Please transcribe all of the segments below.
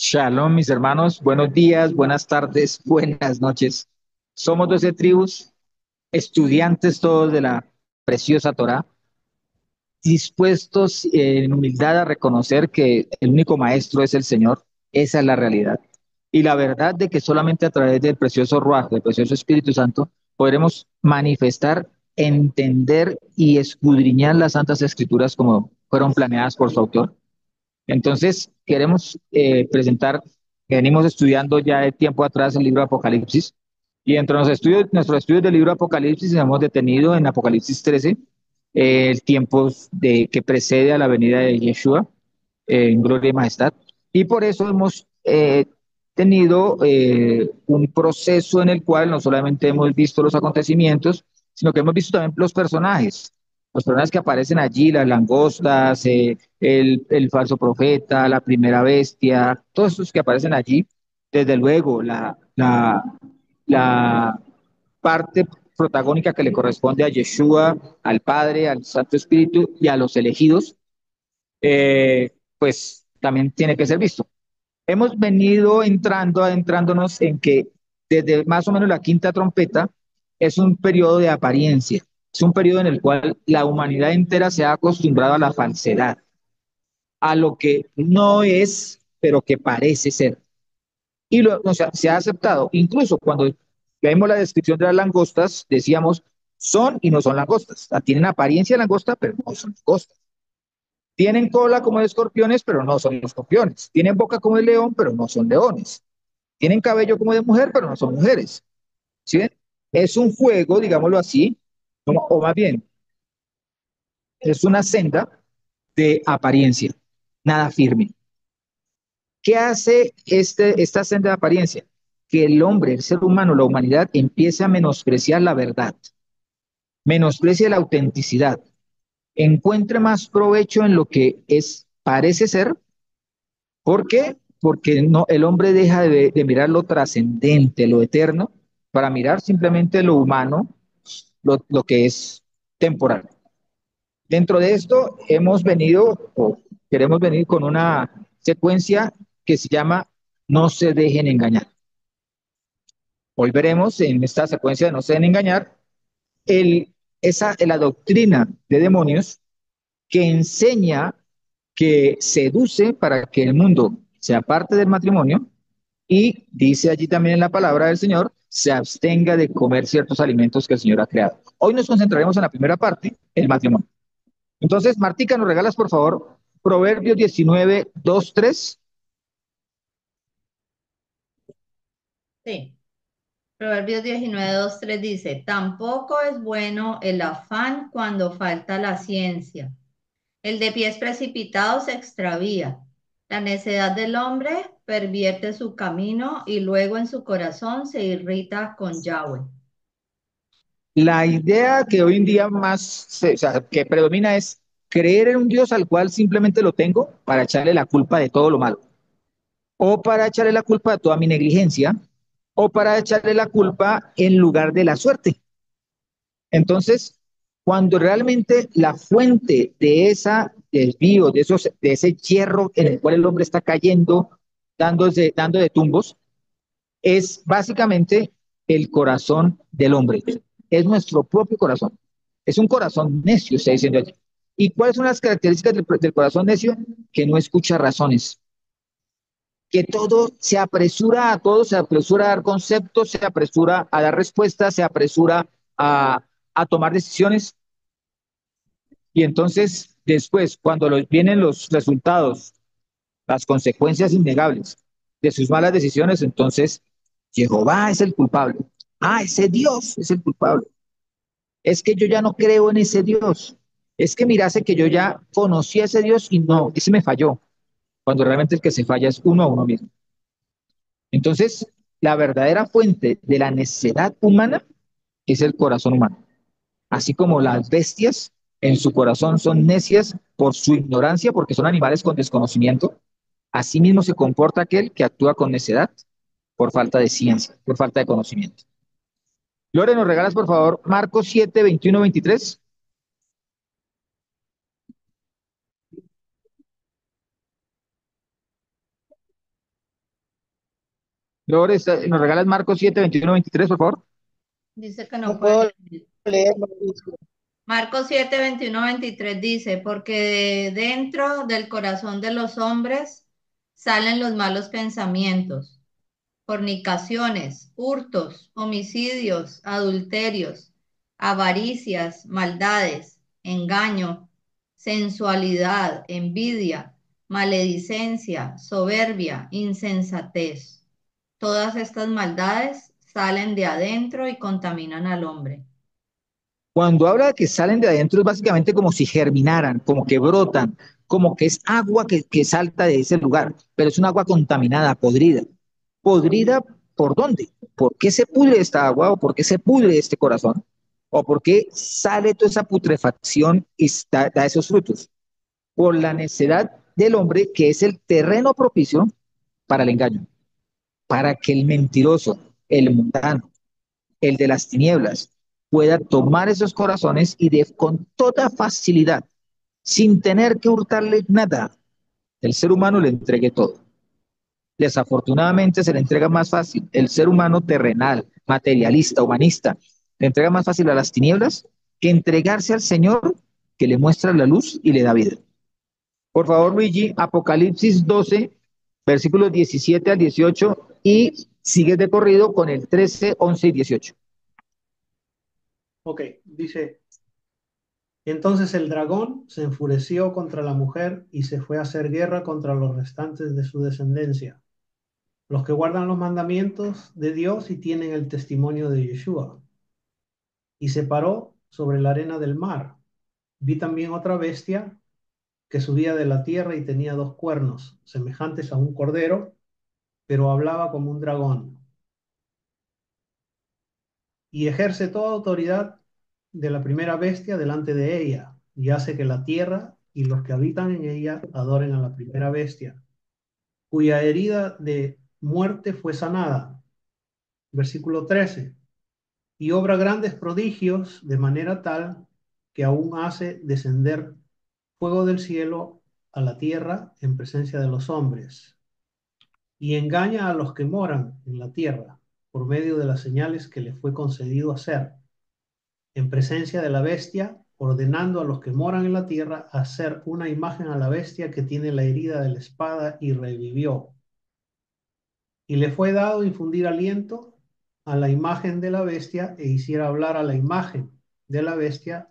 Shalom, mis hermanos. Buenos días, buenas tardes, buenas noches. Somos 12 tribus, estudiantes todos de la preciosa Torá, dispuestos en humildad a reconocer que el único maestro es el Señor. Esa es la realidad. Y la verdad de que solamente a través del precioso Ruaj, del precioso Espíritu Santo, podremos manifestar, entender y escudriñar las Santas Escrituras como fueron planeadas por su autor. Entonces, queremos presentar, que venimos estudiando ya de tiempo atrás el libro de Apocalipsis, y entre nuestros estudios del libro de Apocalipsis nos hemos detenido en Apocalipsis 13, el tiempo que precede a la venida de Yeshua en gloria y majestad, y por eso hemos tenido un proceso en el cual no solamente hemos visto los acontecimientos, sino que hemos visto también los personajes que aparecen allí, las langostas, el falso profeta, la primera bestia, todos estos que aparecen allí, desde luego la parte protagónica que le corresponde a Yeshua, al Padre, al Santo Espíritu y a los elegidos, pues también tiene que ser visto. Hemos venido adentrándonos en que desde más o menos la quinta trompeta es un periodo de apariencia, es un periodo en el cual la humanidad entera se ha acostumbrado a la falsedad, a lo que no es, pero que parece ser. O sea, se ha aceptado. Incluso cuando vemos la descripción de las langostas, decíamos, son y no son langostas. O sea, tienen apariencia de langosta, pero no son langostas. Tienen cola como de escorpiones, pero no son escorpiones. Tienen boca como de león, pero no son leones. Tienen cabello como de mujer, pero no son mujeres. ¿Sí ven? Es un juego, digámoslo así, o más bien, es una senda de apariencia, nada firme. ¿Qué hace esta senda de apariencia? Que el hombre, el ser humano, la humanidad empiece a menospreciar la verdad, menosprecia la autenticidad, encuentre más provecho en lo que es, parece ser. ¿Por qué? Porque no, el hombre deja de mirar lo trascendente, lo eterno, para mirar simplemente lo humano, lo que es temporal. Dentro de esto hemos venido, o queremos venir con una secuencia que se llama No se dejen engañar. Hoy veremos en esta secuencia de No se dejen engañar la doctrina de demonios que enseña, que seduce para que el mundo sea parte del matrimonio y dice allí también en la palabra del Señor, se abstenga de comer ciertos alimentos que el Señor ha creado. Hoy nos concentraremos en la primera parte, el matrimonio. Entonces, Martica, ¿nos regalas, por favor, Proverbios 19, 2, 3? Sí. Proverbios 19:2-3 dice, tampoco es bueno el afán cuando falta la ciencia. El de pies precipitados se extravía. La necedad del hombre pervierte su camino y luego en su corazón se irrita con Yahweh. La idea que hoy en día o sea, que predomina es creer en un Dios al cual simplemente lo tengo para echarle la culpa de todo lo malo, o para echarle la culpa de toda mi negligencia, o para echarle la culpa en lugar de la suerte. Entonces, cuando realmente la fuente de esa desvío, de ese hierro en el cual el hombre está cayendo, dando de tumbos, es básicamente el corazón del hombre. Es nuestro propio corazón. Es un corazón necio, está diciendo allí. ¿Y cuáles son las características del corazón necio? Que no escucha razones, que todo se apresura a todo, se apresura a dar conceptos, se apresura a dar respuestas, se apresura a tomar decisiones. Y entonces, después, cuando vienen los resultados, las consecuencias innegables de sus malas decisiones, entonces Jehová es el culpable. Ah, ese Dios es el culpable. Es que yo ya no creo en ese Dios. Es que mirase que yo ya conocí a ese Dios y no, ese me falló. Cuando realmente el que se falla es uno a uno mismo. Entonces, la verdadera fuente de la necedad humana es el corazón humano. Así como las bestias en su corazón son necias por su ignorancia, porque son animales con desconocimiento, así mismo se comporta aquel que actúa con necedad por falta de ciencia, por falta de conocimiento. Lore, ¿nos regalas, por favor, Marcos 7, 21, 23? Flores, ¿nos regalas Marcos 7, 21, 23, por favor? Dice que no No puede puedo leer. leer, Mauricio. Marcos 7, 21, 23 dice, porque de dentro del corazón de los hombres salen los malos pensamientos, fornicaciones, hurtos, homicidios, adulterios, avaricias, maldades, engaño, sensualidad, envidia, maledicencia, soberbia, insensatez. Todas estas maldades salen de adentro y contaminan al hombre. Cuando habla de que salen de adentro es básicamente como si germinaran, como que brotan, como que es agua que salta de ese lugar, pero es un agua contaminada, podrida. ¿Podrida por dónde? ¿Por qué se pudre esta agua o por qué se pudre este corazón? ¿O por qué sale toda esa putrefacción y da esos frutos? Por la necedad del hombre, que es el terreno propicio para el engaño, para que el mentiroso, el mundano, el de las tinieblas, pueda tomar esos corazones y con toda facilidad, sin tener que hurtarle nada, el ser humano le entregue todo. Desafortunadamente se le entrega más fácil el ser humano terrenal, materialista, humanista, le entrega más fácil a las tinieblas que entregarse al Señor que le muestra la luz y le da vida. Por favor, Luigi, Apocalipsis 12, versículos 17 al 18 y sigues de corrido con el 13, 11 y 18. Ok, dice, entonces el dragón se enfureció contra la mujer y se fue a hacer guerra contra los restantes de su descendencia, los que guardan los mandamientos de Dios y tienen el testimonio de Yeshua. Y se paró sobre la arena del mar. Vi también otra bestia que subía de la tierra y tenía dos cuernos, semejantes a un cordero, pero hablaba como un dragón. Y ejerce toda autoridad de la primera bestia delante de ella, y hace que la tierra y los que habitan en ella adoren a la primera bestia, cuya herida de muerte fue sanada. Versículo 13. Y obra grandes prodigios de manera tal que aún hace descender fuego del cielo a la tierra en presencia de los hombres, y engaña a los que moran en la tierra por medio de las señales que le fue concedido hacer en presencia de la bestia, ordenando a los que moran en la tierra hacer una imagen a la bestia que tiene la herida de la espada y revivió. Y le fue dado infundir aliento a la imagen de la bestia e hiciera hablar a la imagen de la bestia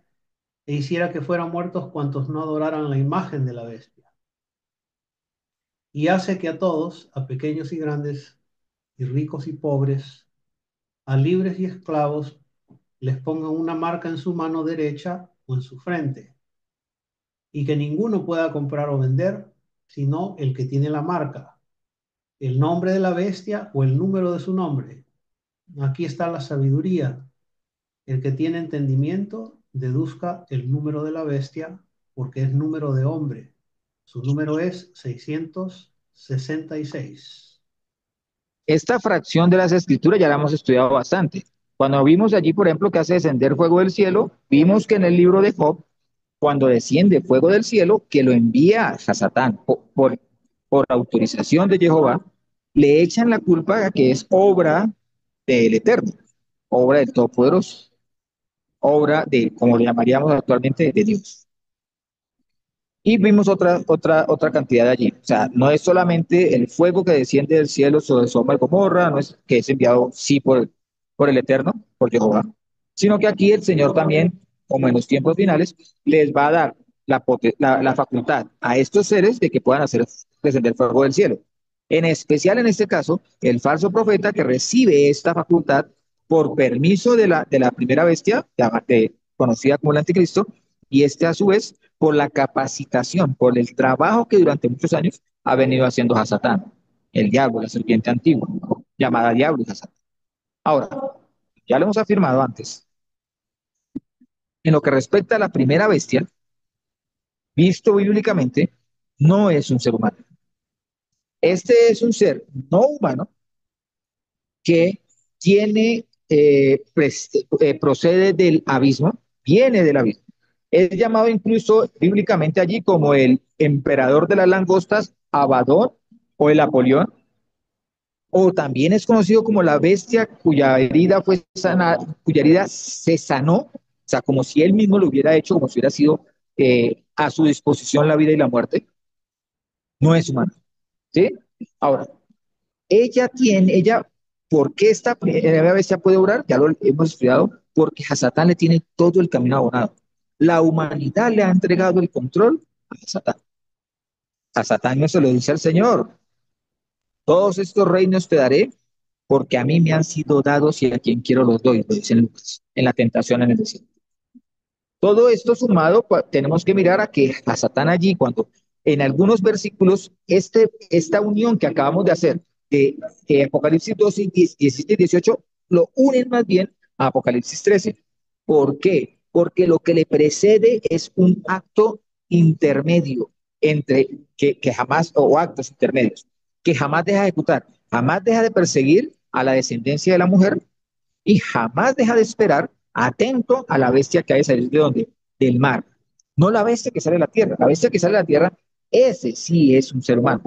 e hiciera que fueran muertos cuantos no adoraran la imagen de la bestia. Y hace que a todos, a pequeños y grandes, y ricos y pobres, a libres y esclavos, les pongan una marca en su mano derecha o en su frente, y que ninguno pueda comprar o vender, sino el que tiene la marca, el nombre de la bestia o el número de su nombre. Aquí está la sabiduría. El que tiene entendimiento, deduzca el número de la bestia, porque es número de hombre. Su número es 666. Esta fracción de las escrituras ya la hemos estudiado bastante. Cuando vimos allí, por ejemplo, que hace descender fuego del cielo, vimos que en el libro de Job, cuando desciende fuego del cielo, que lo envía a Satán por autorización de Jehová, le echan la culpa a que es obra del Eterno, obra del Todopoderoso, obra de, como le llamaríamos actualmente, de Dios. Y vimos otra cantidad de allí. O sea, no es solamente el fuego que desciende del cielo sobre Sodoma y Gomorra, no es que es enviado, sí, por el Eterno, por Jehová, sino que aquí el Señor también, como en los tiempos finales, les va a dar la facultad a estos seres de que puedan hacer descender fuego del cielo. En especial en este caso, el falso profeta que recibe esta facultad por permiso de la primera bestia, conocida como el anticristo, y este a su vez por la capacitación, por el trabajo que durante muchos años ha venido haciendo Hasatán, el diablo, la serpiente antigua, llamada diablo y Hasatán. Ahora, ya lo hemos afirmado antes, en lo que respecta a la primera bestia, visto bíblicamente, no es un ser humano. Este es un ser no humano que tiene, procede del abismo, viene del abismo. Es llamado incluso bíblicamente allí como el emperador de las langostas, Abadón o el Apolión, o también es conocido como la bestia cuya herida fue sanada, cuya herida se sanó, o sea, como si él mismo lo hubiera hecho, como si hubiera sido a su disposición la vida y la muerte, no es humano, ¿sí? Ahora, ella, ¿por qué esta primera bestia puede obrar? Ya lo hemos estudiado, porque a Satán le tiene todo el camino abonado. La humanidad le ha entregado el control a Satán. A Satán no se lo dice al Señor. Todos estos reinos te daré porque a mí me han sido dados y a quien quiero los doy, lo dice en Lucas, en la tentación en el desierto. Todo esto sumado, tenemos que mirar a que a Satán allí, cuando en algunos versículos, esta unión que acabamos de hacer de Apocalipsis 12, 17 y 18, lo unen más bien a Apocalipsis 13. ¿Por qué? Porque lo que le precede es un acto intermedio entre que jamás, o actos intermedios, que jamás deja de ejecutar, jamás deja de perseguir a la descendencia de la mujer y jamás deja de esperar atento a la bestia que hay de salir de donde, del mar. No la bestia que sale de la tierra, la bestia que sale de la tierra, ese sí es un ser humano.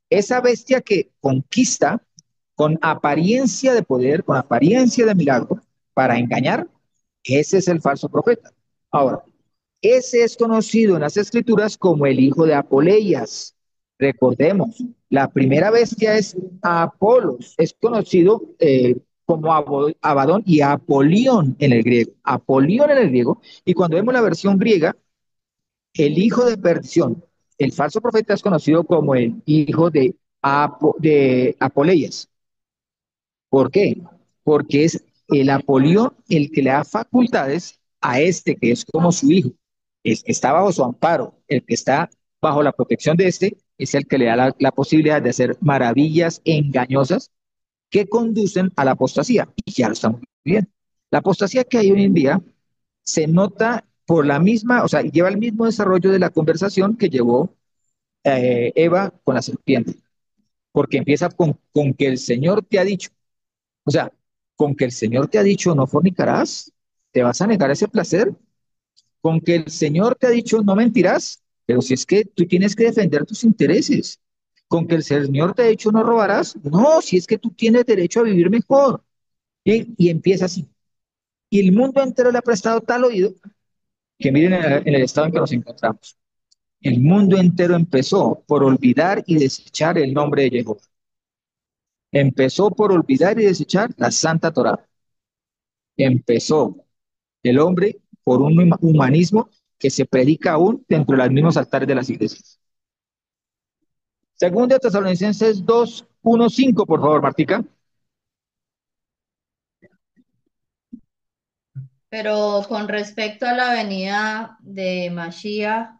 Esa bestia que conquista con apariencia de poder, con apariencia de milagro, para engañar, ese es el falso profeta. Ahora, ese es conocido en las escrituras como el hijo de Apoleías. Recordemos, la primera bestia es Apolos, es conocido como Abadón y Apolión en el griego. Apolión en el griego, y cuando vemos la versión griega, el hijo de perdición, el falso profeta es conocido como el hijo de Apoleías. ¿Por qué? Porque es el Apolión el que le da facultades a este que es como su hijo. El que está bajo su amparo, el que está bajo la protección de este, es el que le da la posibilidad de hacer maravillas engañosas que conducen a la apostasía. Y ya lo estamos viendo. La apostasía que hay hoy en día se nota por la misma, o sea, lleva el mismo desarrollo de la conversación que llevó Eva con la serpiente, porque empieza con que el Señor te ha dicho, o sea, con que el Señor te ha dicho no fornicarás, te vas a negar ese placer, con que el Señor te ha dicho no mentirás, pero si es que tú tienes que defender tus intereses, con que el Señor te ha dicho no robarás, no, si es que tú tienes derecho a vivir mejor, y empieza así. Y el mundo entero le ha prestado tal oído que miren en el estado en que nos encontramos. El mundo entero empezó por olvidar y desechar el nombre de Jehová. Empezó por olvidar y desechar la Santa Torá. Empezó el hombre por un humanismo que se predica aún dentro de los mismos altares de las iglesias. Segunda de Tesalonicenses 2, 1, 5, por favor, Martica. Pero con respecto a la venida de Mashiach,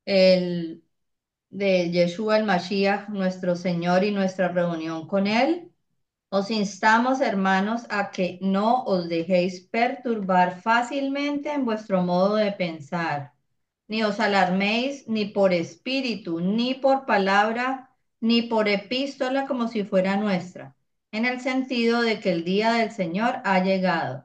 el de Yeshua el Mashiach, nuestro Señor, y nuestra reunión con Él, os instamos, hermanos, a que no os dejéis perturbar fácilmente en vuestro modo de pensar, ni os alarméis ni por espíritu, ni por palabra, ni por epístola como si fuera nuestra, en el sentido de que el día del Señor ha llegado.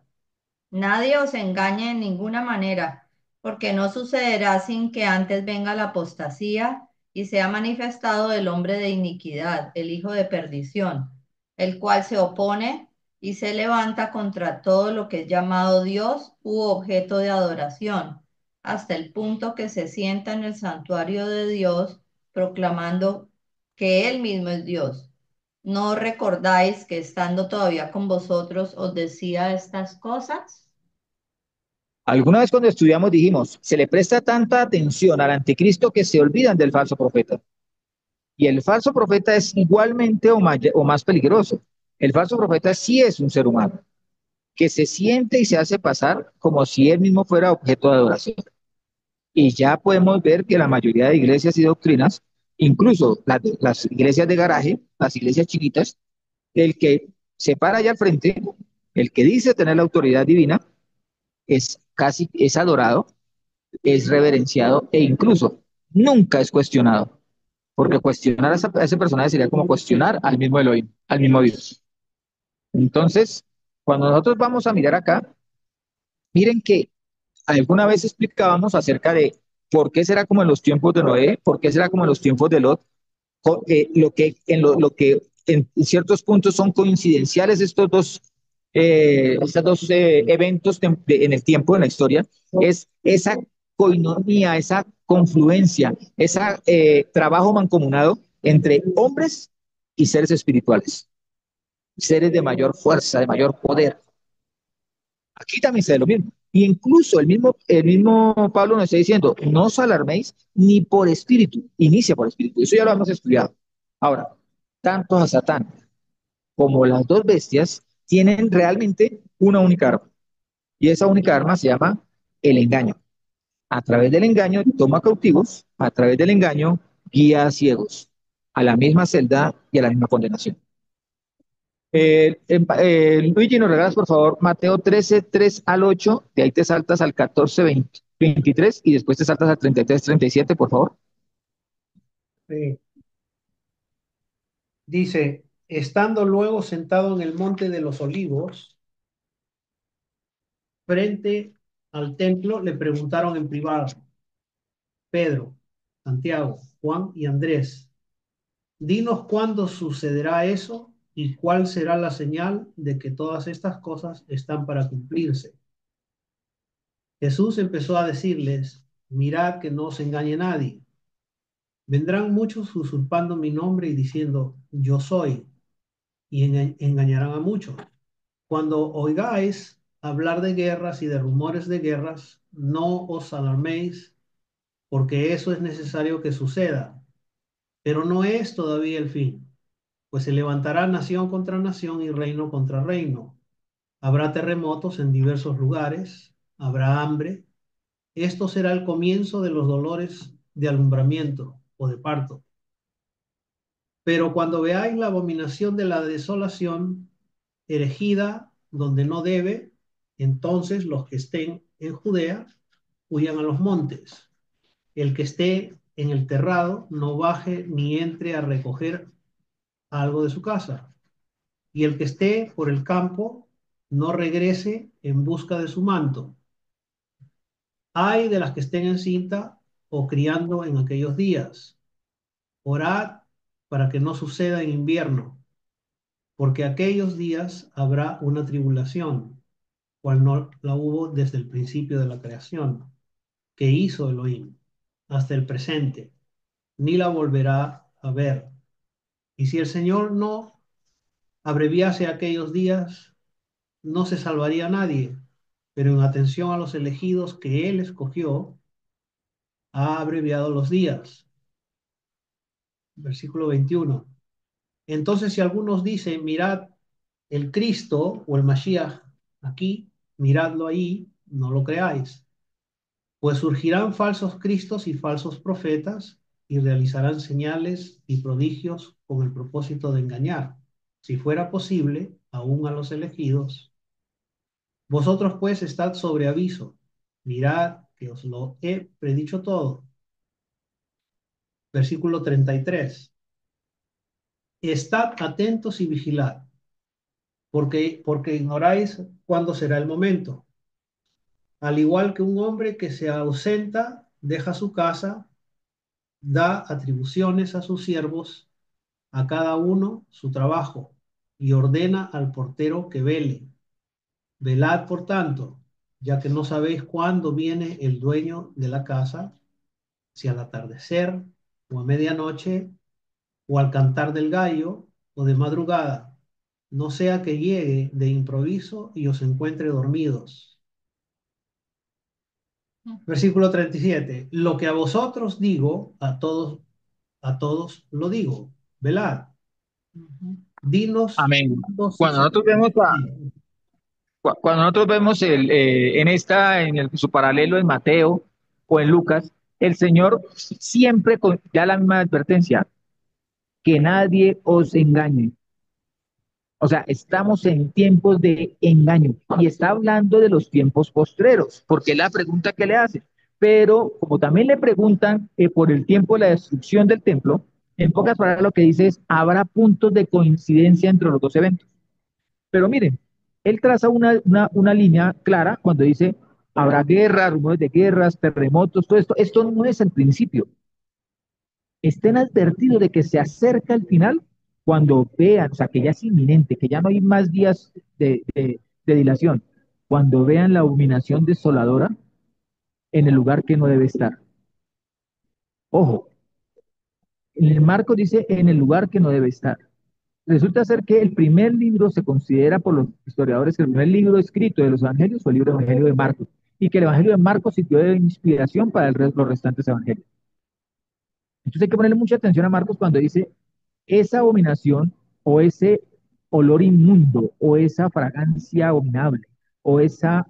Nadie os engañe en ninguna manera, porque no sucederá sin que antes venga la apostasía y sea manifestado el hombre de iniquidad, el hijo de perdición, el cual se opone y se levanta contra todo lo que es llamado Dios u objeto de adoración, hasta el punto que se sienta en el santuario de Dios, proclamando que Él mismo es Dios. ¿No recordáis que estando todavía con vosotros os decía estas cosas? Alguna vez cuando estudiamos dijimos, se le presta tanta atención al anticristo que se olvidan del falso profeta. Y el falso profeta es igualmente o más peligroso. El falso profeta sí es un ser humano que se siente y se hace pasar como si él mismo fuera objeto de adoración. Y ya podemos ver que la mayoría de iglesias y doctrinas, incluso las iglesias de garaje, las iglesias chiquitas, el que se para allá al frente, el que dice tener la autoridad divina, es adorado, es reverenciado e incluso nunca es cuestionado. Porque cuestionar a ese personaje sería como cuestionar al mismo Elohim, al mismo Dios. Entonces, cuando nosotros vamos a mirar acá, miren que alguna vez explicábamos acerca de por qué será como en los tiempos de Noé, por qué será como en los tiempos de Lot, lo que en ciertos puntos son coincidenciales estos dos eventos en el tiempo, en la historia, es esa coinonía, esa confluencia, ese trabajo mancomunado entre hombres y seres espirituales, seres de mayor fuerza, de mayor poder. Aquí también se ve lo mismo. Y incluso el mismo Pablo nos está diciendo, no os alarméis ni por espíritu, inicia por espíritu. Eso ya lo hemos estudiado. Ahora, tanto a Satán como las dos bestias tienen realmente una única arma. Y esa única arma se llama el engaño. A través del engaño toma cautivos, a través del engaño guía a ciegos a la misma celda y a la misma condenación. Luigi, nos regalas por favor Mateo 13, 3 al 8, de ahí te saltas al 14, 20, 23 y después te saltas al 33, 37, por favor. Sí. Dice, estando luego sentado en el monte de los olivos, frente al templo, le preguntaron en privado, Pedro, Santiago, Juan y Andrés, dinos cuándo sucederá eso y cuál será la señal de que todas estas cosas están para cumplirse. Jesús empezó a decirles, mirad que no os engañe nadie. Vendrán muchos usurpando mi nombre y diciendo, yo soy, y engañarán a muchos. Cuando oigáis hablar de guerras y de rumores de guerras, no os alarméis, porque eso es necesario que suceda, pero no es todavía el fin, pues se levantará nación contra nación y reino contra reino. Habrá terremotos en diversos lugares, habrá hambre. Esto será el comienzo de los dolores de alumbramiento o de parto. Pero cuando veáis la abominación de la desolación erigida donde no debe, entonces los que estén en Judea huyan a los montes. El que esté en el terrado no baje ni entre a recoger algo de su casa. Y el que esté por el campo no regrese en busca de su manto. Ay de las que estén encinta o criando en aquellos días. Orad para que no suceda en invierno, porque aquellos días habrá una tribulación, cual no la hubo desde el principio de la creación, que hizo Elohim, hasta el presente, ni la volverá a ver. Y si el Señor no abreviase aquellos días, no se salvaría nadie, pero en atención a los elegidos que Él escogió, ha abreviado los días. Versículo 21. Entonces, si algunos dicen, mirad el Cristo o el Mashiach aquí, miradlo ahí, no lo creáis, pues surgirán falsos cristos y falsos profetas y realizarán señales y prodigios con el propósito de engañar, si fuera posible, aún a los elegidos. Vosotros pues estad sobre aviso, mirad que os lo he predicho todo. Versículo 33. Estad atentos y vigilad, porque ignoráis cuándo será el momento. Al igual que un hombre que se ausenta, deja su casa, da atribuciones a sus siervos, a cada uno su trabajo, y ordena al portero que vele. Velad, por tanto, ya que no sabéis cuándo viene el dueño de la casa, si al atardecer, o a medianoche, o al cantar del gallo, o de madrugada, no sea que llegue de improviso y os encuentre dormidos. Versículo 37. Lo que a vosotros digo, a todos lo digo. Velad. Dinos Amén. cuándo Cuando sucederá. nosotros vemos cuando nosotros vemos su paralelo en Mateo o en Lucas, el Señor siempre da la misma advertencia, que nadie os engañe. O sea, estamos en tiempos de engaño y está hablando de los tiempos postreros, porque es la pregunta que le hace. Pero como también le preguntan por el tiempo de la destrucción del templo, en pocas palabras lo que dice es, habrá puntos de coincidencia entre los dos eventos. Pero miren, él traza una línea clara cuando dice, habrá guerras, rumores de guerras, terremotos, todo esto. Esto no es el principio. Estén advertidos de que se acerca el final, cuando vean, o sea, que ya es inminente, que ya no hay más días de dilación, cuando vean la abominación desoladora en el lugar que no debe estar. Ojo, en el marco dice en el lugar que no debe estar. Resulta ser que el primer libro se considera por los historiadores que el primer libro escrito de los evangelios fue el libro Evangelio de Marcos, y que el Evangelio de Marcos sirvió de inspiración para los restantes evangelios. Entonces hay que ponerle mucha atención a Marcos cuando dice esa abominación o ese olor inmundo o esa fragancia abominable o esa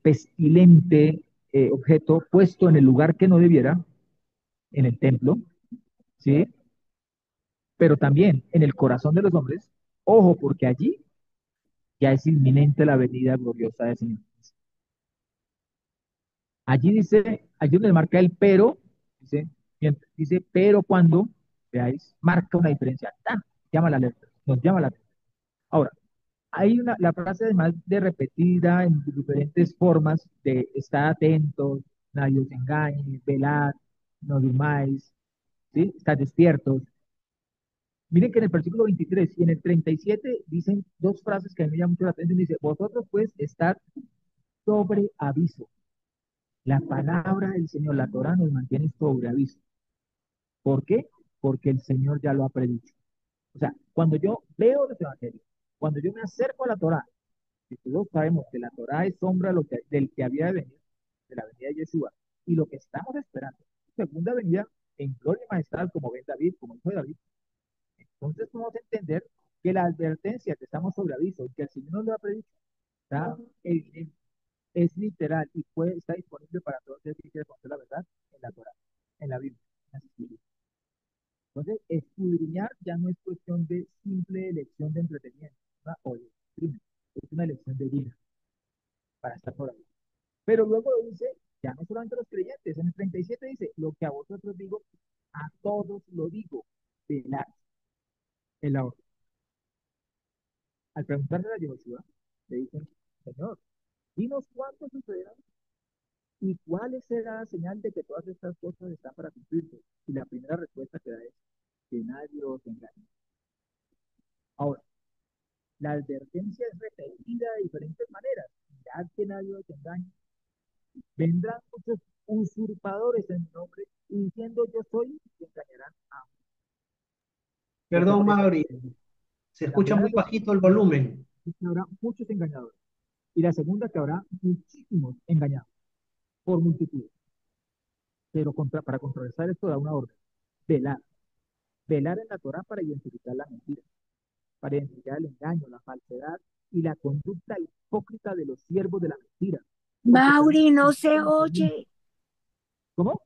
pestilente objeto puesto en el lugar que no debiera, en el templo, ¿sí? Pero también en el corazón de los hombres, ojo, porque allí ya es inminente la venida gloriosa del Señor. Allí dice, allí donde marca el pero, dice, dice pero cuando, veáis, marca una diferencia, ¡tan! Llama la alerta, nos llama la atención. Ahora, hay la frase además de repetida en diferentes formas de estar atentos, nadie os engañe, velad, no durmáis, ¿sí? Estad despiertos. Miren que en el versículo 23 y en el 37 dicen dos frases que a mí me llaman mucho la atención. Dice, vosotros pues estad sobre aviso. La palabra del Señor, la Torah, nos mantiene sobre aviso. ¿Por qué? Porque el Señor ya lo ha predicho. O sea, cuando yo leo los evangelios, cuando yo me acerco a la Torah, y todos sabemos que la Torah es sombra del que había de venir, de la venida de Yeshua, y lo que estamos esperando, segunda venida en gloria y majestad, como ven David, como hijo de David, entonces podemos entender que la advertencia que estamos sobre aviso y que el Señor nos lo ha predicho está evidente, es literal y está disponible para todos aquellos que quieren conocer la verdad en la Torah, en la Biblia, en las Escrituras. Entonces, escudriñar ya no es cuestión de simple elección de entretenimiento, ¿no? O de crimen, es una elección de vida para estar por ahí. Pero luego dice, ya no solamente los creyentes, en el 37 dice, lo que a vosotros digo, a todos lo digo, velad en la hora. Al preguntarle a Joshua, le dicen, Señor, dinos cuántos sucederán y cuál será la señal de que todas estas cosas están para cumplirse. Y la primera respuesta que da es que nadie os engañe. Ahora, la advertencia es repetida de diferentes maneras. Mirad que nadie os engañe. Vendrán muchos usurpadores en mi nombre y diciendo yo soy, y engañarán a lo que Perdón, aparece. Mauri, se La escucha primera muy advertencia bajito el volumen. es que habrá muchos engañadores. Y la segunda que habrá muchísimos engañados por multitud. Pero para contrarrestar esto da una orden. Velar. Velar en la Torah para identificar la mentira, para identificar el engaño, la falsedad y la conducta hipócrita de los siervos de la mentira. Porque tenemos Mauri, no se conocimiento. oye, ¿Cómo?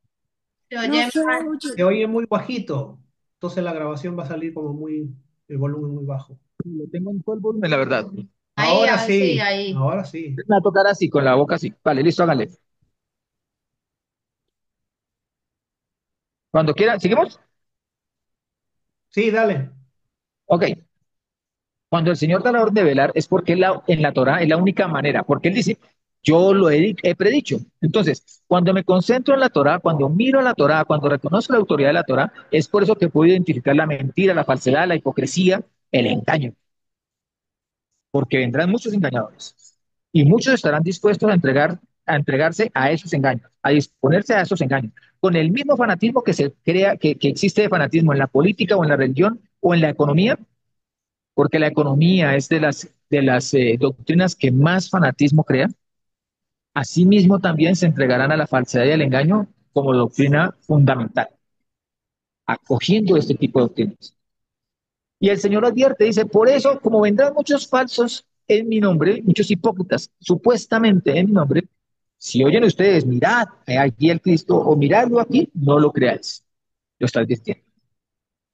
Se no oye se mal. Se oye. oye muy bajito, entonces la grabación va a salir como el volumen muy bajo. Lo tengo en todo el volumen, la verdad. Ahí, Ahora ahí, sí, sí, ahí. ahora sí. Me va a tocar así, con la boca así. Vale, listo, háganle. Cuando quieran, ¿seguimos? Sí, dale. Ok. Cuando el Señor da la orden de velar es porque en la Torah es la única manera, porque Él dice, yo lo he predicho. Entonces, cuando me concentro en la Torah, cuando miro a la Torah, cuando reconozco la autoridad de la Torah, es por eso que puedo identificar la mentira, la falsedad, la hipocresía, el engaño, porque vendrán muchos engañadores y muchos estarán dispuestos a entregarse a esos engaños, a disponerse a esos engaños, con el mismo fanatismo que se crea, que existe de fanatismo en la política o en la religión o en la economía, porque la economía es de las doctrinas que más fanatismo crea. Asimismo, también se entregarán a la falsedad y al engaño como doctrina fundamental, acogiendo este tipo de doctrinas. Y el Señor advierte, dice, por eso, como vendrán muchos falsos en mi nombre, muchos hipócritas, supuestamente en mi nombre, si oyen ustedes, mirad aquí el Cristo, o miradlo aquí, no lo creáis. Lo está advirtiendo.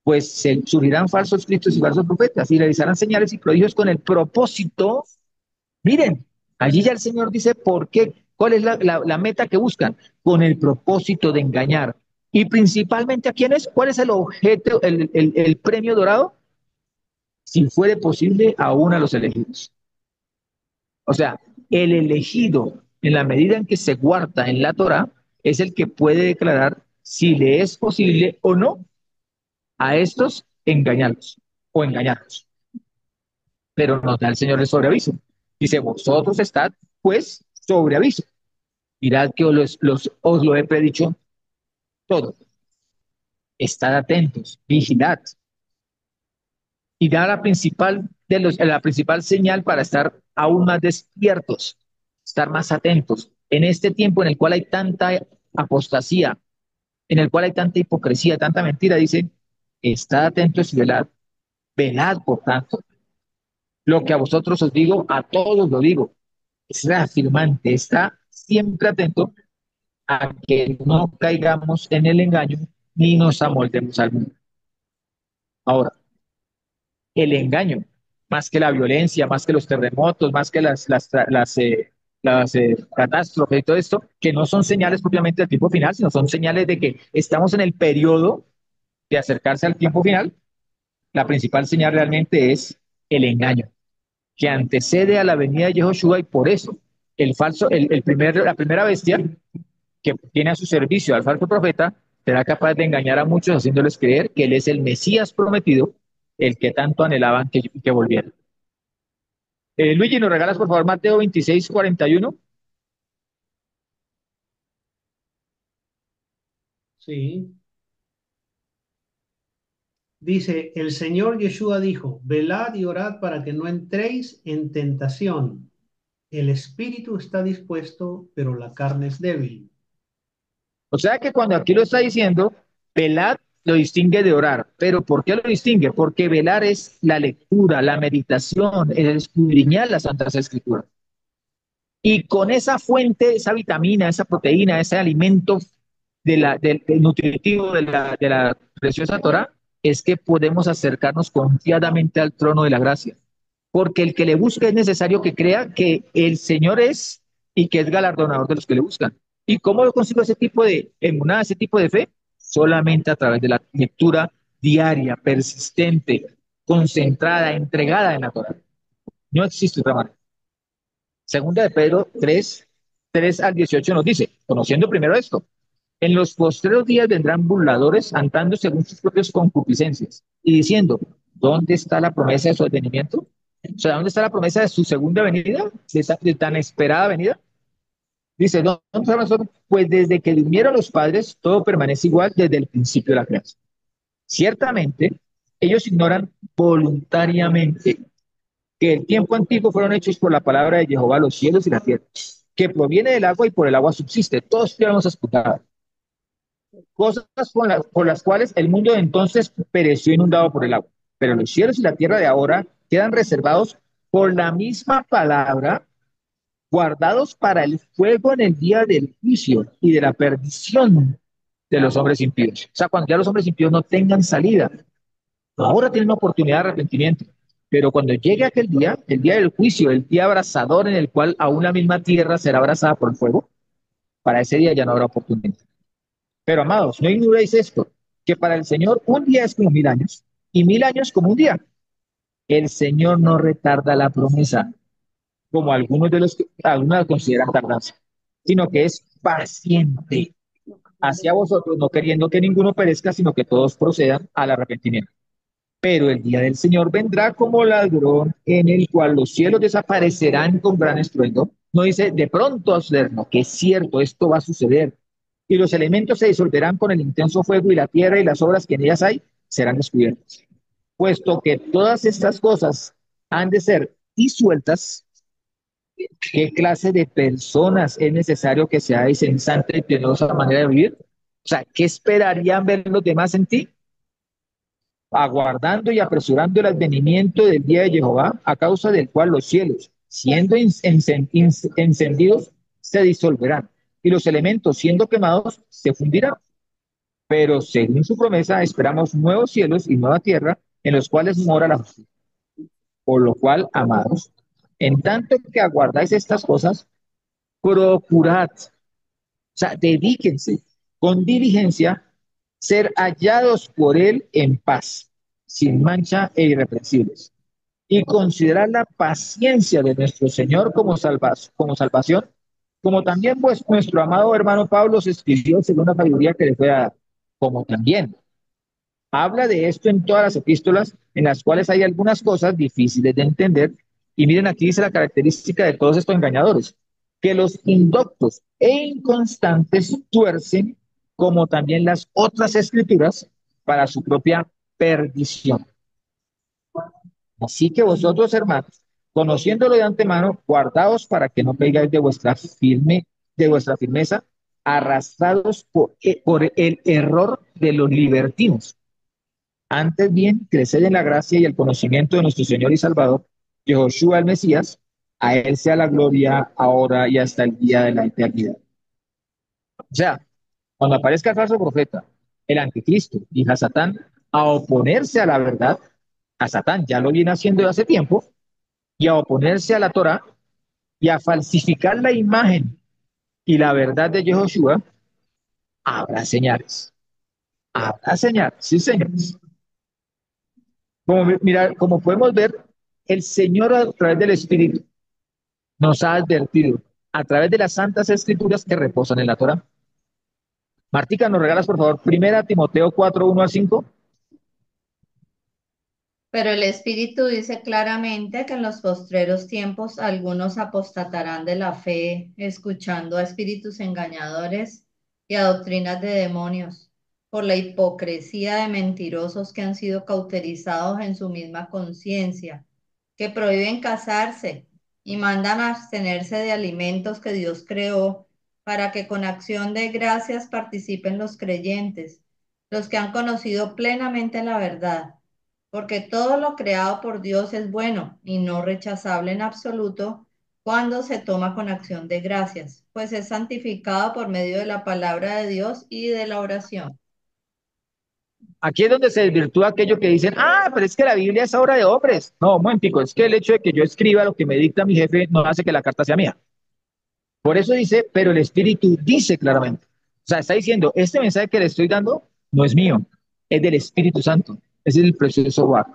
Pues se surgirán falsos cristos y falsos profetas, y realizarán señales y prodigios con el propósito. Miren, allí ya el Señor dice por qué, cuál es la meta que buscan, con el propósito de engañar. Y principalmente a quiénes, ¿cuál es el objeto, el premio dorado? Si fuere posible, aún a los elegidos. O sea, el elegido, en la medida en que se guarda en la Torah, es el que puede declarar si le es posible o no a estos engañarlos o engañarnos. Pero nos da el Señor el sobreaviso. Dice, vosotros estad, pues, sobre aviso. Mirad que os lo he predicho todo. Estad atentos, vigilad. Y da la principal señal para estar aún más despiertos, estar más atentos. En este tiempo en el cual hay tanta apostasía, en el cual hay tanta hipocresía, tanta mentira, dice, estad atentos y velad. Velad, por tanto. Lo que a vosotros os digo, a todos lo digo. Es reafirmante, está siempre atento a que no caigamos en el engaño ni nos amoldemos al mundo. Ahora, el engaño, más que la violencia, más que los terremotos, más que las catástrofes y todo esto, que no son señales propiamente del tiempo final, sino son señales de que estamos en el periodo de acercarse al tiempo final. La principal señal realmente es el engaño, que antecede a la venida de Yehoshua, y por eso la primera bestia que tiene a su servicio al falso profeta será capaz de engañar a muchos haciéndoles creer que él es el Mesías prometido, el que tanto anhelaban que volviera. Luigi, ¿nos regalas por favor Mateo 26:41? Sí. Dice, el Señor Yeshua dijo, velad y orad para que no entréis en tentación. El espíritu está dispuesto, pero la carne es débil. O sea que cuando aquí lo está diciendo, velar lo distingue de orar. ¿Pero por qué lo distingue? Porque velar es la lectura, la meditación, el escudriñar las Santas Escrituras. Y con esa fuente, esa vitamina, esa proteína, ese alimento del nutritivo de la preciosa Torah, es que podemos acercarnos confiadamente al trono de la gracia. Porque el que le busca es necesario que crea que el Señor es y que es galardonador de los que le buscan. ¿Y cómo yo consigo ese tipo de emuná, ese tipo de fe? Solamente a través de la lectura diaria, persistente, concentrada, entregada en la Torah. No existe otra manera. Segunda de Pedro 3:3 al 18 nos dice, conociendo primero esto, en los postreros días vendrán burladores andando según sus propias concupiscencias y diciendo, ¿dónde está la promesa de su advenimiento? O sea, ¿dónde está la promesa de su segunda venida, de tan esperada venida? Dice, ¿dónde está la promesa? Pues desde que durmieron los padres, todo permanece igual desde el principio de la creación. Ciertamente, ellos ignoran voluntariamente que el tiempo antiguo fueron hechos por la palabra de Jehová los cielos y la tierra, que proviene del agua y por el agua subsiste. Todos ya hemos escuchado. Cosas por las cuales el mundo de entonces pereció inundado por el agua. Pero los cielos y la tierra de ahora quedan reservados por la misma palabra, guardados para el fuego en el día del juicio y de la perdición de los hombres impíos. O sea, cuando ya los hombres impíos no tengan salida, ahora tienen una oportunidad de arrepentimiento. Pero cuando llegue aquel día, el día del juicio, el día abrasador en el cual aún la misma tierra será abrazada por el fuego, para ese día ya no habrá oportunidad. Pero amados, no ignoréis esto, que para el Señor un día es como 1000 años y 1000 años como un día. El Señor no retarda la promesa, como algunos la consideran tardanza, sino que es paciente hacia vosotros, no queriendo que ninguno perezca, sino que todos procedan al arrepentimiento. Pero el día del Señor vendrá como ladrón, en el cual los cielos desaparecerán con gran estruendo. No dice de pronto a suceder, no, que es cierto, esto va a suceder. Y los elementos se disolverán con el intenso fuego, y la tierra y las obras que en ellas hay serán descubiertas. Puesto que todas estas cosas han de ser disueltas, ¿qué clase de personas es necesario que seáis en santa y piadosa manera de vivir? O sea, ¿qué esperarían ver los demás en ti? Aguardando y apresurando el advenimiento del día de Jehová, a causa del cual los cielos, siendo encendidos, se disolverán, y los elementos, siendo quemados, se fundirán. Pero según su promesa, esperamos nuevos cielos y nueva tierra, en los cuales mora la justicia. Por lo cual, amados, en tanto que aguardáis estas cosas, procurad, o sea, dedíquense con diligencia, ser hallados por él en paz, sin mancha e irreprensibles, y considerar la paciencia de nuestro Señor como salvación, como también pues nuestro amado hermano Pablo se escribió según la sabiduría que le fue dada, como también habla de esto en todas las epístolas, en las cuales hay algunas cosas difíciles de entender. Y miren, aquí dice la característica de todos estos engañadores, que los indoctos e inconstantes tuercen como también las otras escrituras para su propia perdición. Así que vosotros, hermanos, conociéndolo de antemano, guardaos para que no caigáis de vuestra firmeza, arrastrados por el error de los libertinos. Antes bien, creced en la gracia y el conocimiento de nuestro Señor y Salvador, Yehoshua el Mesías. A él sea la gloria ahora y hasta el día de la eternidad. O sea, cuando aparezca el falso profeta, el anticristo y a Satán a oponerse a la verdad, a Satán ya lo viene haciendo de hace tiempo, y a oponerse a la Torah y a falsificar la imagen y la verdad de Yehoshua, habrá señales. Habrá señales, sí, señores. Mira, como podemos ver, el Señor a través del Espíritu nos ha advertido a través de las santas escrituras que reposan en la Torah. Martica, ¿nos regalas, por favor, primera Timoteo 4, 1 a 5? Pero el Espíritu dice claramente que en los postreros tiempos algunos apostatarán de la fe, escuchando a espíritus engañadores y a doctrinas de demonios, por la hipocresía de mentirosos que han sido cauterizados en su misma conciencia, que prohíben casarse y mandan abstenerse de alimentos que Dios creó, para que con acción de gracias participen los creyentes, los que han conocido plenamente la verdad, porque todo lo creado por Dios es bueno y no rechazable en absoluto cuando se toma con acción de gracias, pues es santificado por medio de la palabra de Dios y de la oración. Aquí es donde se desvirtúa aquello que dicen, ah, pero es que la Biblia es obra de hombres. No, un momentico, es que el hecho de que yo escriba lo que me dicta mi jefe no hace que la carta sea mía. Por eso dice, pero el Espíritu dice claramente. O sea, está diciendo, este mensaje que le estoy dando no es mío, es del Espíritu Santo, es el precioso Ruach.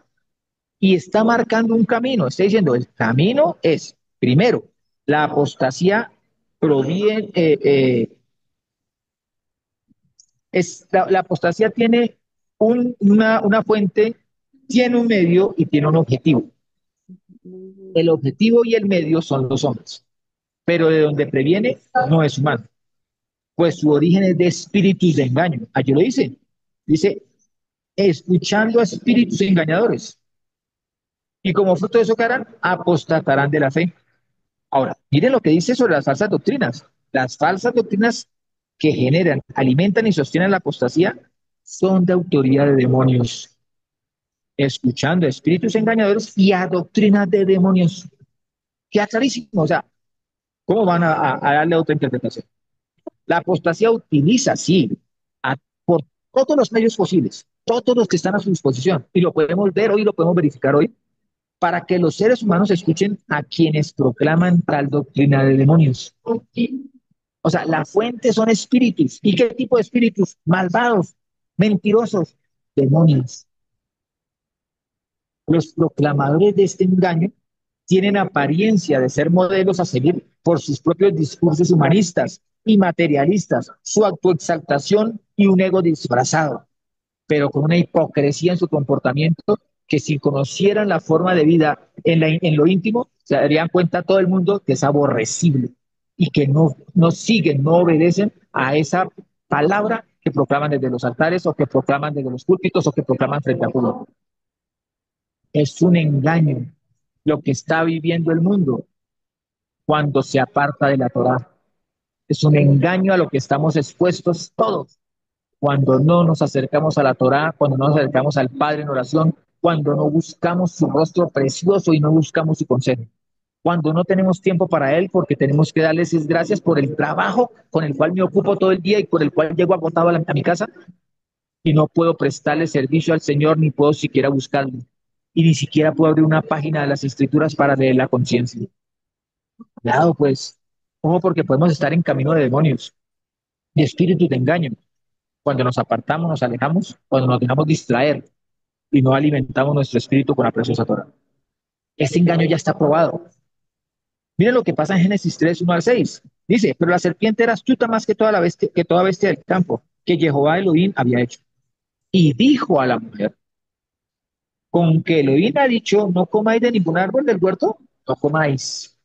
Y está marcando un camino, está diciendo, el camino es, primero, la apostasía proviene, la apostasía tiene una fuente, tiene un medio y tiene un objetivo. El objetivo y el medio son los hombres, pero de donde previene no es humano, pues su origen es de espíritus de engaño. Allí lo dice, escuchando a espíritus engañadores. Y como fruto de eso que harán, apostatarán de la fe. Ahora, miren lo que dice sobre las falsas doctrinas. Las falsas doctrinas que generan, alimentan y sostienen la apostasía son de autoridad de demonios, escuchando a espíritus engañadores y a doctrinas de demonios. Queda clarísimo. O sea, ¿cómo van a darle otra interpretación? La apostasía utiliza, sí, a, por todos los medios posibles, todos los que están a su disposición, y lo podemos ver hoy, lo podemos verificar hoy, para que los seres humanos escuchen a quienes proclaman tal doctrina de demonios. O sea, la fuente son espíritus. ¿Y qué tipo de espíritus? Malvados, mentirosos, demonios. Los proclamadores de este engaño tienen apariencia de ser modelos a seguir por sus propios discursos humanistas y materialistas, su autoexaltación y un ego disfrazado, pero con una hipocresía en su comportamiento que si conocieran la forma de vida en lo íntimo, se darían cuenta todo el mundo que es aborrecible y que no siguen, no obedecen a esa palabra que proclaman desde los altares o que proclaman desde los púlpitos o que proclaman frente a pueblo. Es un engaño lo que está viviendo el mundo cuando se aparta de la Torá. Es un engaño a lo que estamos expuestos todos cuando no nos acercamos a la Torá, cuando no nos acercamos al Padre en oración, cuando no buscamos su rostro precioso y no buscamos su consejo, cuando no tenemos tiempo para Él porque tenemos que darles gracias por el trabajo con el cual me ocupo todo el día y por el cual llego agotado a mi casa y no puedo prestarle servicio al Señor ni puedo siquiera buscarlo y ni siquiera puedo abrir una página de las Escrituras para leer la conciencia. Cuidado, pues, ojo, porque podemos estar en camino de demonios, de espíritus de engaño. Cuando nos apartamos, nos alejamos, cuando nos dejamos distraer y no alimentamos nuestro espíritu con la preciosa Torah. Este engaño ya está probado. Miren lo que pasa en Génesis 3, 1 al 6. Dice, pero la serpiente era astuta más que toda bestia del campo, que Jehová Elohim había hecho. Y dijo a la mujer, Con que Elohim ha dicho, no comáis de ningún árbol del huerto, no comáis.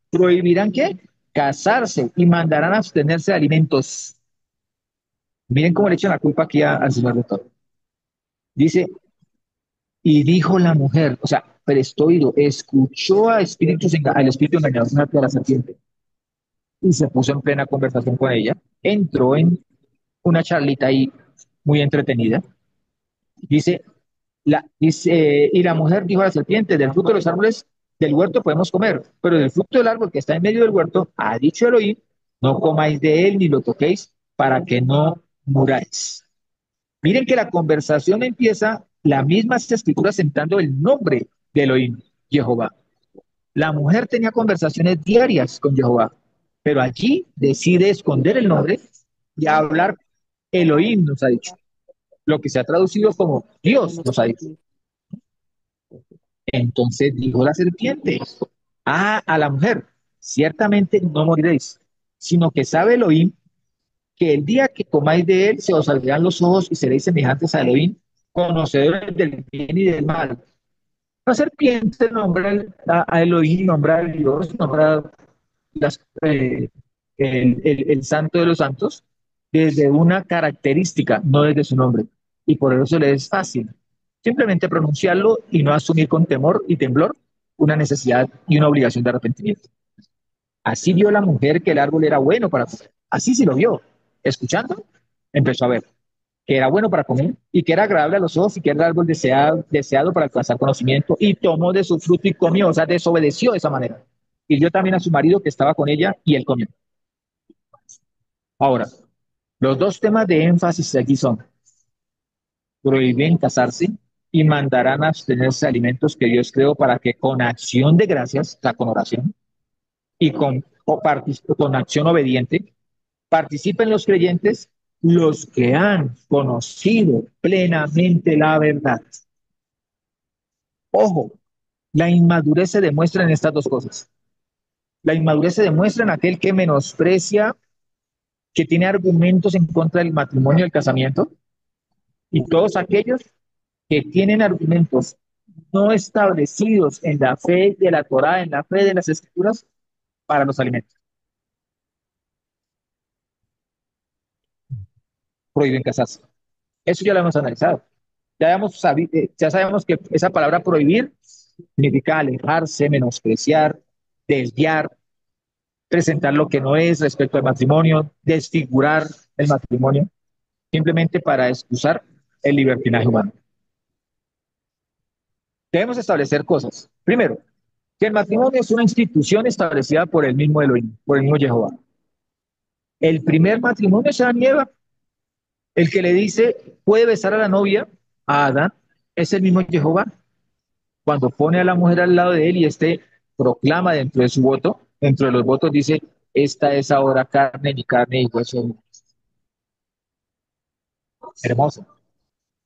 ¿Prohibirán qué? Casarse y mandarán a abstenerse de alimentos. Miren cómo le echan la culpa aquí al Señor de todo. Dice, y dijo la mujer, o sea, prestó oído, escuchó al espíritu engañador de la serpiente y se puso en plena conversación con ella. Entró en una charlita ahí muy entretenida. Dice, y la mujer dijo a la serpiente, del fruto de los árboles del huerto podemos comer, pero del fruto del árbol que está en medio del huerto, ha dicho Elohim, no comáis de él ni lo toquéis para que no muráis. Miren que la conversación empieza la misma escritura sentando el nombre de Elohim, Jehová. La mujer tenía conversaciones diarias con Jehová, pero allí decide esconder el nombre y hablar Elohim, nos ha dicho, lo que se ha traducido como Dios, nos ha dicho. Entonces dijo la serpiente a la mujer, ciertamente no moriréis, sino que sabe Elohim que el día que comáis de él se os abrirán los ojos y seréis semejantes a Elohim, conocedores del bien y del mal. La serpiente nombra a Elohim, nombra a Dios, nombra las, el santo de los santos desde una característica, no desde su nombre. Y por eso le es fácil simplemente pronunciarlo y no asumir con temor y temblor una necesidad y una obligación de arrepentimiento. Así vio la mujer que el árbol era bueno para comer. Así sí lo vio. Escuchando, empezó a ver que era bueno para comer y que era agradable a los ojos y que era el árbol deseado para alcanzar conocimiento y tomó de su fruto y comió, o sea, desobedeció de esa manera. Y dio también a su marido que estaba con ella y él comió. Ahora, los dos temas de énfasis aquí son prohíben casarse y mandarán a abstenerse de alimentos que Dios creó para que con acción de gracias, o sea, con oración y con acción obediente, participen los creyentes, los que han conocido plenamente la verdad. Ojo, la inmadurez se demuestra en estas dos cosas. La inmadurez se demuestra en aquel que menosprecia, que tiene argumentos en contra del matrimonio y el casamiento, y todos aquellos que tienen argumentos no establecidos en la fe de la Torá, en la fe de las Escrituras, para los alimentos. Prohíben casarse. Eso ya lo hemos analizado. Ya sabemos que esa palabra prohibir significa alejarse, menospreciar, desviar, presentar lo que no es respecto al matrimonio, desfigurar el matrimonio, simplemente para excusar el libertinaje humano. Debemos establecer cosas. Primero, que el matrimonio es una institución establecida por el mismo Elohim, por el mismo Jehová. El primer matrimonio es Adán y Eva. El que le dice, puede besar a la novia, a Adán, es el mismo Jehová. Cuando pone a la mujer al lado de él y este proclama dentro de su voto, dentro de los votos dice, esta es ahora carne, mi carne y hueso. Hermoso.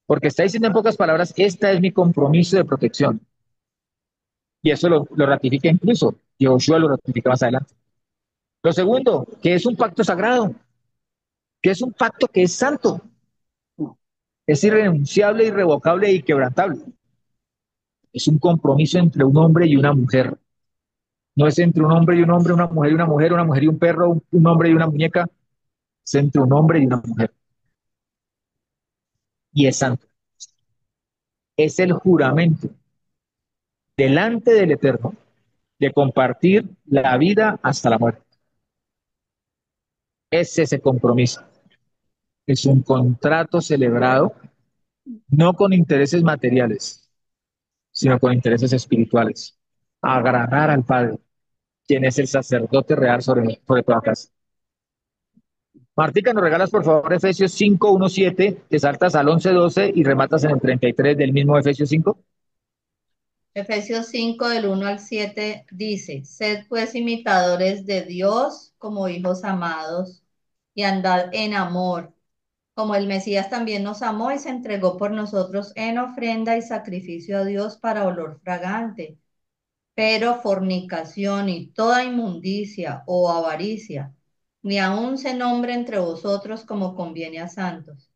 Porque está diciendo en pocas palabras, esta es mi compromiso de protección. Y eso lo ratifica incluso. Joshua lo ratifica más adelante. Lo segundo, que es un pacto sagrado, que es un pacto que es santo, es irrenunciable, irrevocable y quebrantable. Es un compromiso entre un hombre y una mujer. No es entre un hombre y un hombre, una mujer y una mujer y un perro, un hombre y una muñeca. Es entre un hombre y una mujer. Y es santo. Es el juramento delante del Eterno de compartir la vida hasta la muerte. Es ese compromiso. Es un contrato celebrado no con intereses materiales, sino con intereses espirituales. Agradar al Padre, quien es el sacerdote real sobre toda casa. Martica, ¿nos regalas por favor Efesios 5, 1, 7? Te saltas al 11, 12 y rematas en el 33 del mismo Efesios 5. Efesios 5 del 1 al 7 dice, sed pues imitadores de Dios como hijos amados y andad en amor, como el Mesías también nos amó y se entregó por nosotros en ofrenda y sacrificio a Dios para olor fragante. Pero fornicación y toda inmundicia o avaricia, ni aun se nombre entre vosotros como conviene a santos.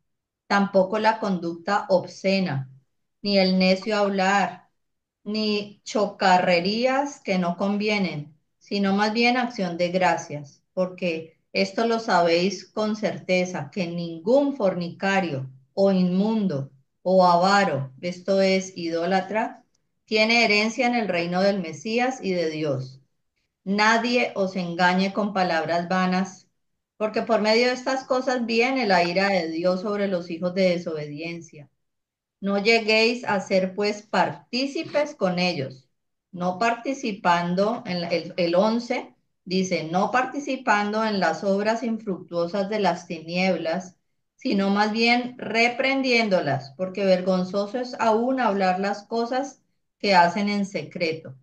Tampoco la conducta obscena, ni el necio hablar, ni chocarrerías que no convienen, sino más bien acción de gracias, porque esto lo sabéis con certeza, que ningún fornicario o inmundo o avaro, esto es idólatra, tiene herencia en el reino del Mesías y de Dios. Nadie os engañe con palabras vanas, porque por medio de estas cosas viene la ira de Dios sobre los hijos de desobediencia. No lleguéis a ser pues partícipes con ellos, no participando en el 11 dice, no participando en las obras infructuosas de las tinieblas, sino más bien reprendiéndolas, porque vergonzoso es aún hablar las cosas que hacen en secreto.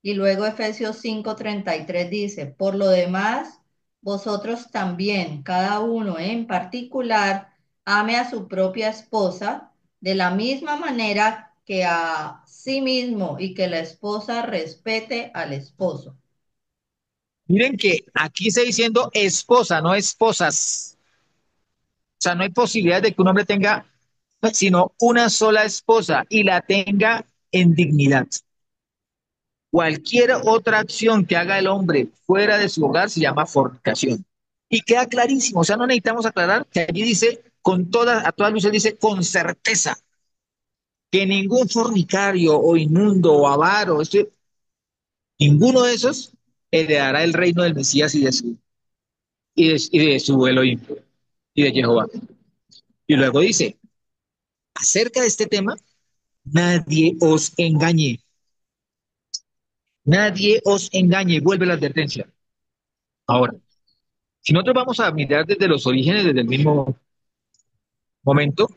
Y luego Efesios 5:33 dice, por lo demás, vosotros también, cada uno en particular, ame a su propia esposa de la misma manera que a sí mismo y que la esposa respete al esposo. Miren que aquí está diciendo esposa, no esposas. O sea, no hay posibilidad de que un hombre tenga sino una sola esposa y la tenga en dignidad. Cualquier otra acción que haga el hombre fuera de su hogar se llama fornicación. Y queda clarísimo, o sea, no necesitamos aclarar que allí dice, a todas luces dice con certeza, que ningún fornicario o inmundo o avaro, ninguno de esos heredará el reino del Mesías y de su Elohim y de Jehová. Y luego dice, acerca de este tema, nadie os engañe, nadie os engañe, vuelve la advertencia. Ahora, si nosotros vamos a mirar desde los orígenes, desde el mismo momento,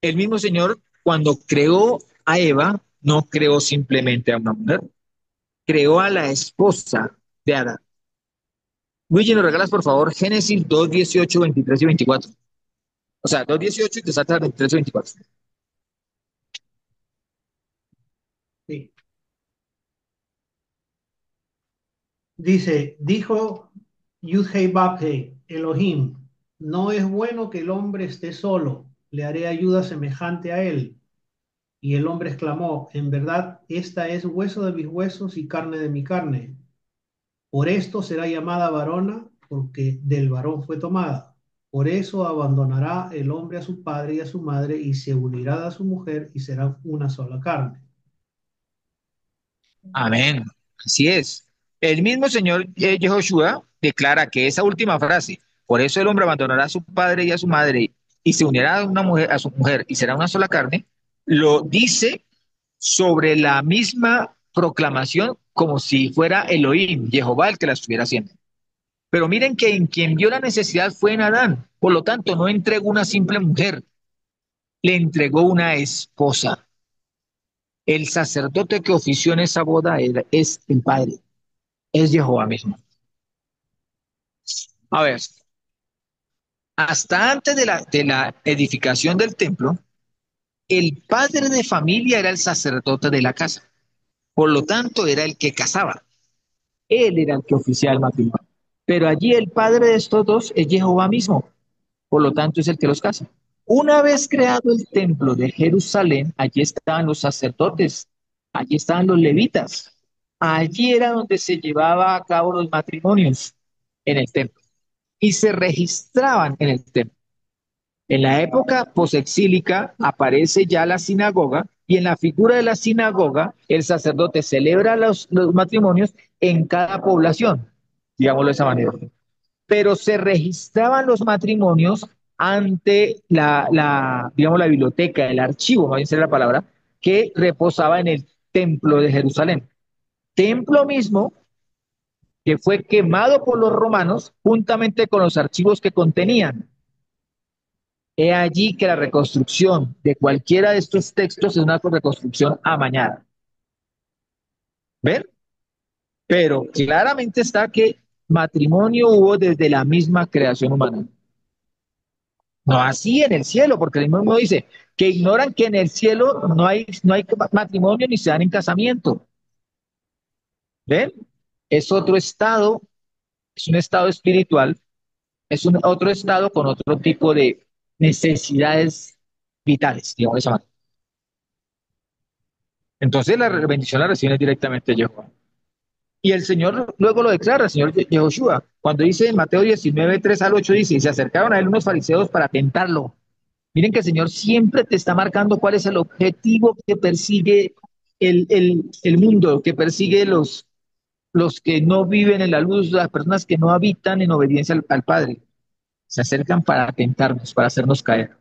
el mismo Señor, cuando creó a Eva, no creó simplemente a una mujer, creó a la esposa de Adán. Luigi, ¿nos regalas, por favor, Génesis 2, 18, 23 y 24? O sea, 2, 18 y te saltas al 23 y 24. Sí. Dice, dijo Yudhei Babhei, Elohim, no es bueno que el hombre esté solo, le haré ayuda semejante a él. Y el hombre exclamó, en verdad, esta es hueso de mis huesos y carne de mi carne. Por esto será llamada varona, porque del varón fue tomada. Por eso abandonará el hombre a su padre y a su madre y se unirá a su mujer y serán una sola carne. Amén. Así es. El mismo Señor Yehoshua declara que esa última frase, por eso el hombre abandonará a su padre y a su madre y se unirá a una mujer, a su mujer y será una sola carne, lo dice sobre la misma proclamación como si fuera Elohim, Jehová, el que la estuviera haciendo. Pero miren que en quien vio la necesidad fue en Adán. Por lo tanto, no entregó una simple mujer, le entregó una esposa. El sacerdote que ofició en esa boda es el Padre, es Jehová mismo. A ver, hasta antes de la edificación del templo, el padre de familia era el sacerdote de la casa. Por lo tanto, era el que casaba. Él era el que oficiaba el matrimonio. Pero allí el padre de estos dos es Jehová mismo. Por lo tanto, es el que los casa. Una vez creado el templo de Jerusalén, allí estaban los sacerdotes, allí estaban los levitas. Allí era donde se llevaba a cabo los matrimonios en el templo y se registraban en el templo. En la época posexílica aparece ya la sinagoga y en la figura de la sinagoga el sacerdote celebra los matrimonios en cada población, digámoslo de esa manera. Pero se registraban los matrimonios ante digamos, la biblioteca, el archivo, no dice la palabra, que reposaba en el templo de Jerusalén. Templo mismo que fue quemado por los romanos juntamente con los archivos que contenían. He allí que la reconstrucción de cualquiera de estos textos es una reconstrucción amañada. ¿Ven? Pero claramente está que matrimonio hubo desde la misma creación humana. No así en el cielo, porque el mismo dice que ignoran que en el cielo no hay matrimonio ni se dan en casamiento. ¿Ven? Es otro estado, es un estado espiritual, es otro estado con otro tipo de necesidades vitales, digamos de esa manera. Entonces la bendición la recibe directamente Jehová. Y el Señor luego lo declara, el Señor Yehoshua, cuando dice en Mateo 19, 3 al 8, dice, y se acercaron a él unos fariseos para tentarlo. Miren que el Señor siempre te está marcando cuál es el objetivo que persigue el mundo, que persigue los que no viven en la luz, las personas que no habitan en obediencia al Padre. Se acercan para tentarnos, para hacernos caer,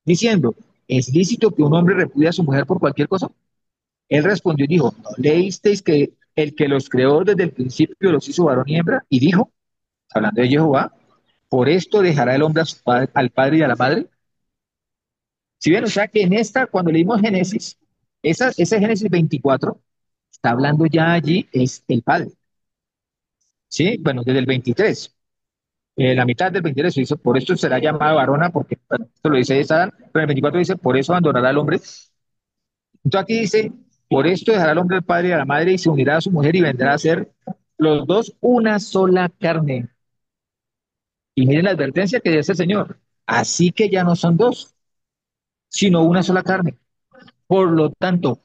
diciendo, ¿es lícito que un hombre repudie a su mujer por cualquier cosa? Él respondió y dijo, ¿no leísteis que el que los creó desde el principio los hizo varón y hembra? Y dijo, hablando de Jehová, por esto dejará el hombre a su padre, al padre y a la madre. Si bien, o sea que en esta, cuando leímos Génesis, ese Génesis 24, está hablando ya allí, es el padre, ¿sí? Bueno, desde el 23, la mitad del 23 dice, por esto será llamado varona, porque bueno, esto lo dice Adán, pero el 24 dice, por eso abandonará al hombre. Entonces aquí dice, por esto dejará el hombre al padre y a la madre y se unirá a su mujer y vendrá a ser los dos una sola carne. Y miren la advertencia que dice el Señor. Así que ya no son dos, sino una sola carne. Por lo tanto,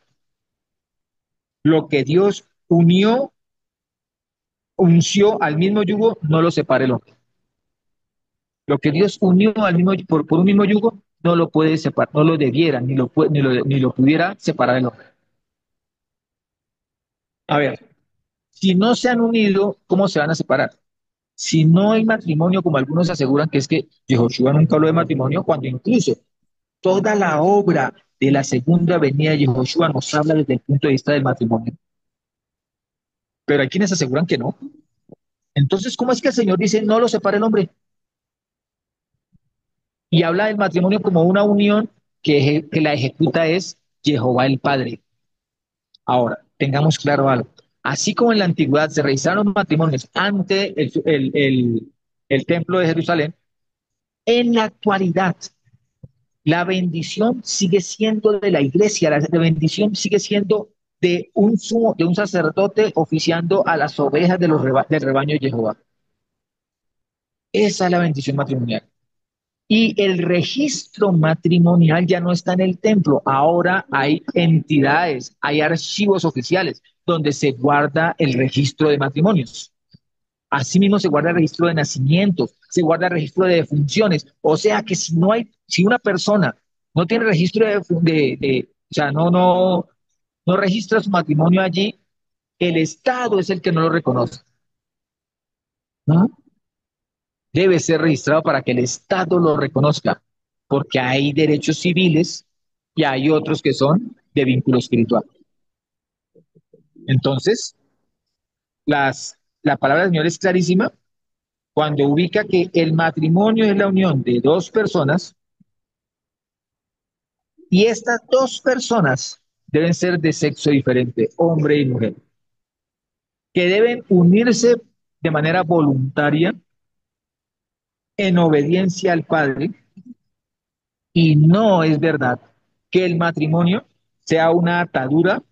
lo que Dios unció al mismo yugo, no lo separe el hombre. Lo que Dios unió al mismo, por un mismo yugo, no lo puede separar, no lo debiera, ni lo pudiera separar el hombre. A ver, si no se han unido, ¿cómo se van a separar? Si no hay matrimonio, como algunos aseguran que es que Yehoshua nunca habló de matrimonio, cuando incluso toda la obra de la segunda venida de Yehoshua nos habla desde el punto de vista del matrimonio. Pero hay quienes aseguran que no. Entonces, ¿cómo es que el Señor dice no lo separe el hombre? Y habla del matrimonio como una unión que la ejecuta es Jehová el Padre. Ahora, tengamos claro algo. Así como en la antigüedad se realizaron los matrimonios ante el templo de Jerusalén, en la actualidad la bendición sigue siendo de la iglesia, la bendición sigue siendo de un sacerdote oficiando a las ovejas del rebaño de Jehová. Esa es la bendición matrimonial. Y el registro matrimonial ya no está en el templo, ahora hay entidades, hay archivos oficiales donde se guarda el registro de matrimonios. Asimismo se guarda el registro de nacimientos, se guarda el registro de defunciones. O sea que si una persona no tiene registro o sea, no registra su matrimonio allí, el Estado es el que no lo reconoce, ¿no? Debe ser registrado para que el Estado lo reconozca, porque hay derechos civiles y hay otros que son de vínculo espiritual. Entonces, la palabra del Señor es clarísima cuando ubica que el matrimonio es la unión de dos personas y estas dos personas deben ser de sexo diferente, hombre y mujer, que deben unirse de manera voluntaria en obediencia al Padre y no es verdad que el matrimonio sea una atadura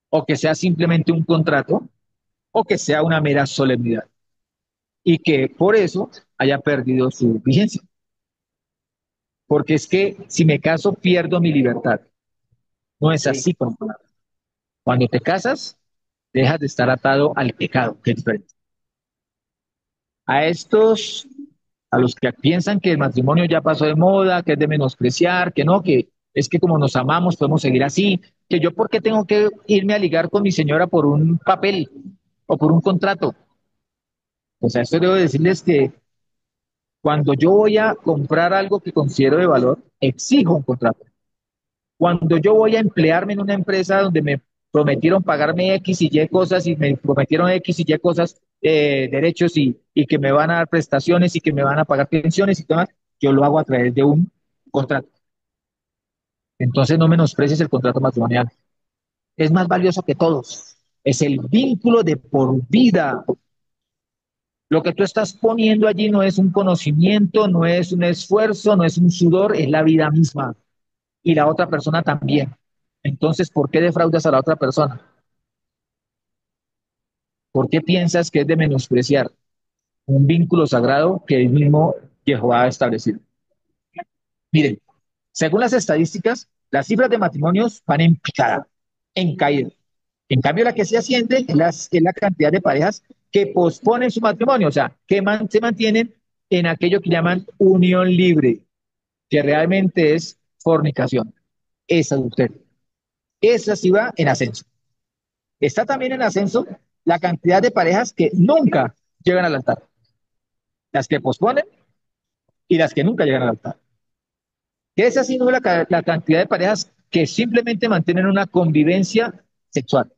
o que sea simplemente un contrato o que sea una mera solemnidad y que por eso haya perdido su vigencia. Porque es que si me caso pierdo mi libertad. No es Sí, así cuando te casas, dejas de estar atado al pecado, que es diferente. A estos, a los que piensan que el matrimonio ya pasó de moda, que es de menospreciar, que no, que es que como nos amamos podemos seguir así, que yo por qué tengo que irme a ligar con mi señora por un papel o por un contrato. O sea, esto debo decirles que cuando yo voy a comprar algo que considero de valor, exijo un contrato. Cuando yo voy a emplearme en una empresa donde me prometieron pagarme X y Y cosas y me prometieron X y Y cosas, derechos y que me van a dar prestaciones y que me van a pagar pensiones y demás, yo lo hago a través de un contrato. Entonces no menosprecies el contrato matrimonial. Es más valioso que todos. Es el vínculo de por vida. Lo que tú estás poniendo allí no es un conocimiento, no es un esfuerzo, no es un sudor, es la vida misma. Y la otra persona también. Entonces, ¿por qué defraudas a la otra persona? ¿Por qué piensas que es de menospreciar un vínculo sagrado que el mismo Jehová ha establecido? Miren, según las estadísticas, Las cifras de matrimonios van en picada, en caída. En cambio, la que se asciende es la cantidad de parejas que posponen su matrimonio, o sea, que se mantienen en aquello que llaman unión libre, que realmente es fornicación, es adulterio. Esa sí va en ascenso. Está también en ascenso la cantidad de parejas que nunca llegan al altar, las que posponen y las que nunca llegan al altar. Esa sí no es la cantidad de parejas que simplemente mantienen una convivencia sexual,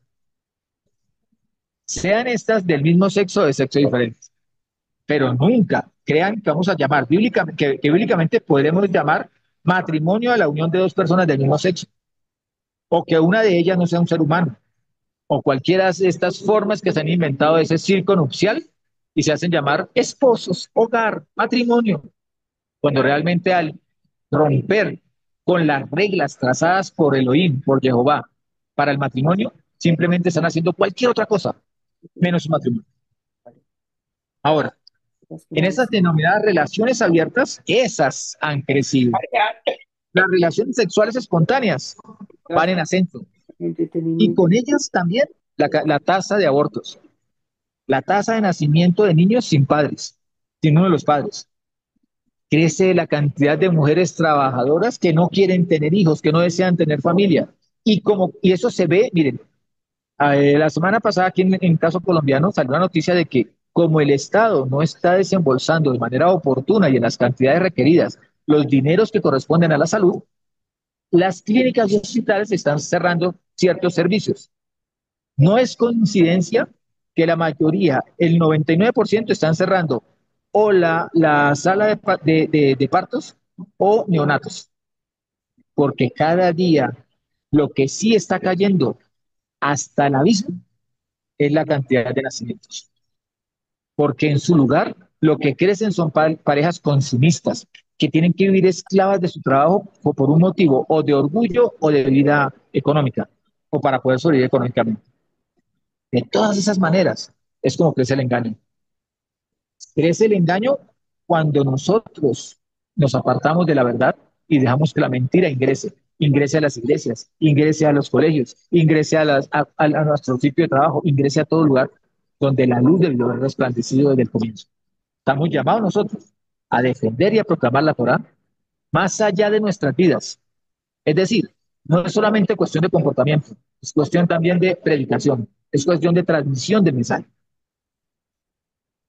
sean estas del mismo sexo o de sexo diferente, pero nunca crean que vamos a llamar bíblicamente, que bíblicamente podremos llamar matrimonio a la unión de dos personas del mismo sexo, o que una de ellas no sea un ser humano, o cualquiera de estas formas que se han inventado de ese circo nupcial y se hacen llamar esposos, hogar, matrimonio, cuando realmente al romper con las reglas trazadas por Elohim, por Jehová, para el matrimonio, simplemente están haciendo cualquier otra cosa, menos un matrimonio. Ahora, en esas denominadas relaciones abiertas, esas han crecido. Las relaciones sexuales espontáneas van en ascenso. Y Entretenimiento. con ellas también la tasa de abortos, la tasa de nacimiento de niños sin padres, sin uno de los padres. Crece la cantidad de mujeres trabajadoras que no quieren tener hijos, que no desean tener familia. Y eso se ve, miren, la semana pasada aquí en caso colombiano salió la noticia de que como el Estado no está desembolsando de manera oportuna y en las cantidades requeridas los dineros que corresponden a la salud, las clínicas y hospitales están cerrando ciertos servicios. No es coincidencia que la mayoría, el 99% están cerrando o la sala de partos o neonatos, porque cada día lo que sí está cayendo hasta el abismo es la cantidad de nacimientos, porque en su lugar lo que crecen son parejas consumistas que tienen que vivir esclavas de su trabajo o por un motivo o de orgullo o de vida económica o para poder sobrevivir económicamente. De todas esas maneras es como crece el engaño. Crece el engaño cuando nosotros nos apartamos de la verdad y dejamos que la mentira ingrese a las iglesias, ingrese a los colegios, ingrese a nuestro sitio de trabajo, ingrese a todo lugar donde la luz debió haber resplandecido desde el comienzo. Estamos llamados nosotros a defender y a proclamar la Torá más allá de nuestras vidas. Es decir, no es solamente cuestión de comportamiento, es cuestión también de predicación, es cuestión de transmisión del mensaje.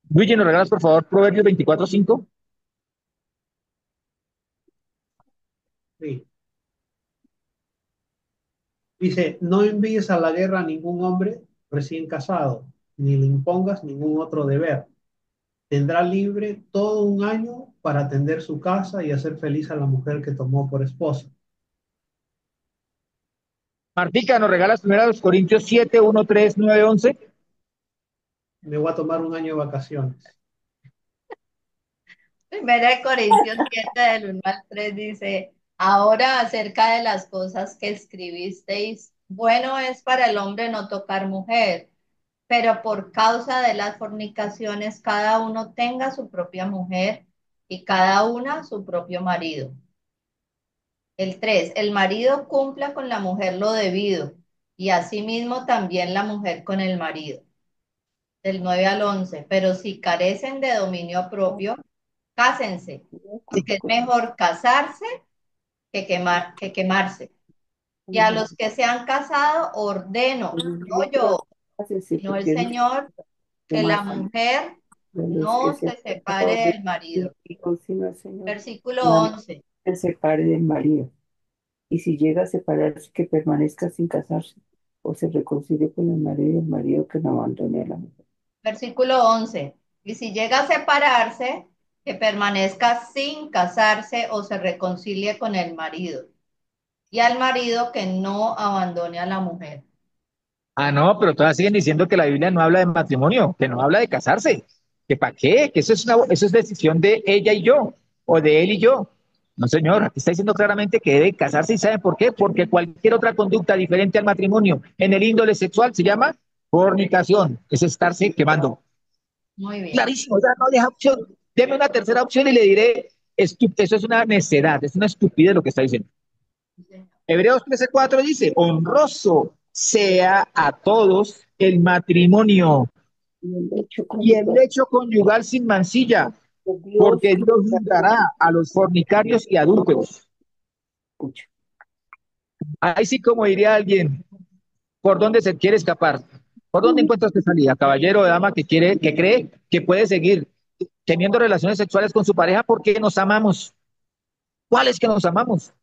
Luigi, ¿nos regalas por favor Proverbios 24:5? Sí. Dice, no envíes a la guerra a ningún hombre recién casado, ni le impongas ningún otro deber. Tendrá libre todo un año para atender su casa y hacer feliz a la mujer que tomó por esposa. Martica, ¿nos regalas primero los Corintios 7, 1, 3, 9, 11? Me voy a tomar un año de vacaciones. Primera de Corintios 7 del 1 al 3 dice, ahora acerca de las cosas que escribisteis, bueno es para el hombre no tocar mujer, pero por causa de las fornicaciones cada uno tenga su propia mujer y cada una su propio marido. El 3, el marido cumpla con la mujer lo debido y asimismo también la mujer con el marido. Del 9 al 11, pero si carecen de dominio propio, cásense, porque es mejor casarse que quemarse. Y a los que se han casado, ordeno, no yo, sino el Señor, que la mujer De los que no se se separe del marido. y consiga al Señor, Versículo la mujer 11. se separe del marido. Y si llega a separarse, que permanezca sin casarse, o se reconcilie con el marido que no abandone a la mujer. Versículo 11. Y si llega a separarse, que permanezca sin casarse o se reconcilie con el marido. Y al marido que no abandone a la mujer. Ah, no, pero todas siguen diciendo que la Biblia no habla de matrimonio, que no habla de casarse. ¿Que para qué? Que eso es decisión de ella y yo, o de él y yo. No, señor, aquí está diciendo claramente que debe casarse y ¿saben por qué? Porque cualquier otra conducta diferente al matrimonio en el índole sexual se llama fornicación, es estarse quemando. Muy bien. Clarísimo, ya no deja opción. Deme una tercera opción y le diré, eso es una necedad, es una estupidez lo que está diciendo. Hebreos 13:4 dice, honroso sea a todos el matrimonio Y el hecho y el conyugal lecho conyugal sin mancilla, de Dios porque Dios juzgará. juzgará a los fornicarios y adúlteros. Escucha. Ahí sí, como diría alguien, ¿por dónde se quiere escapar? ¿Por dónde encuentra usted salida? Caballero o dama que quiere, que cree que puede seguir teniendo relaciones sexuales con su pareja porque nos amamos. ¿Cuál es que nos amamos?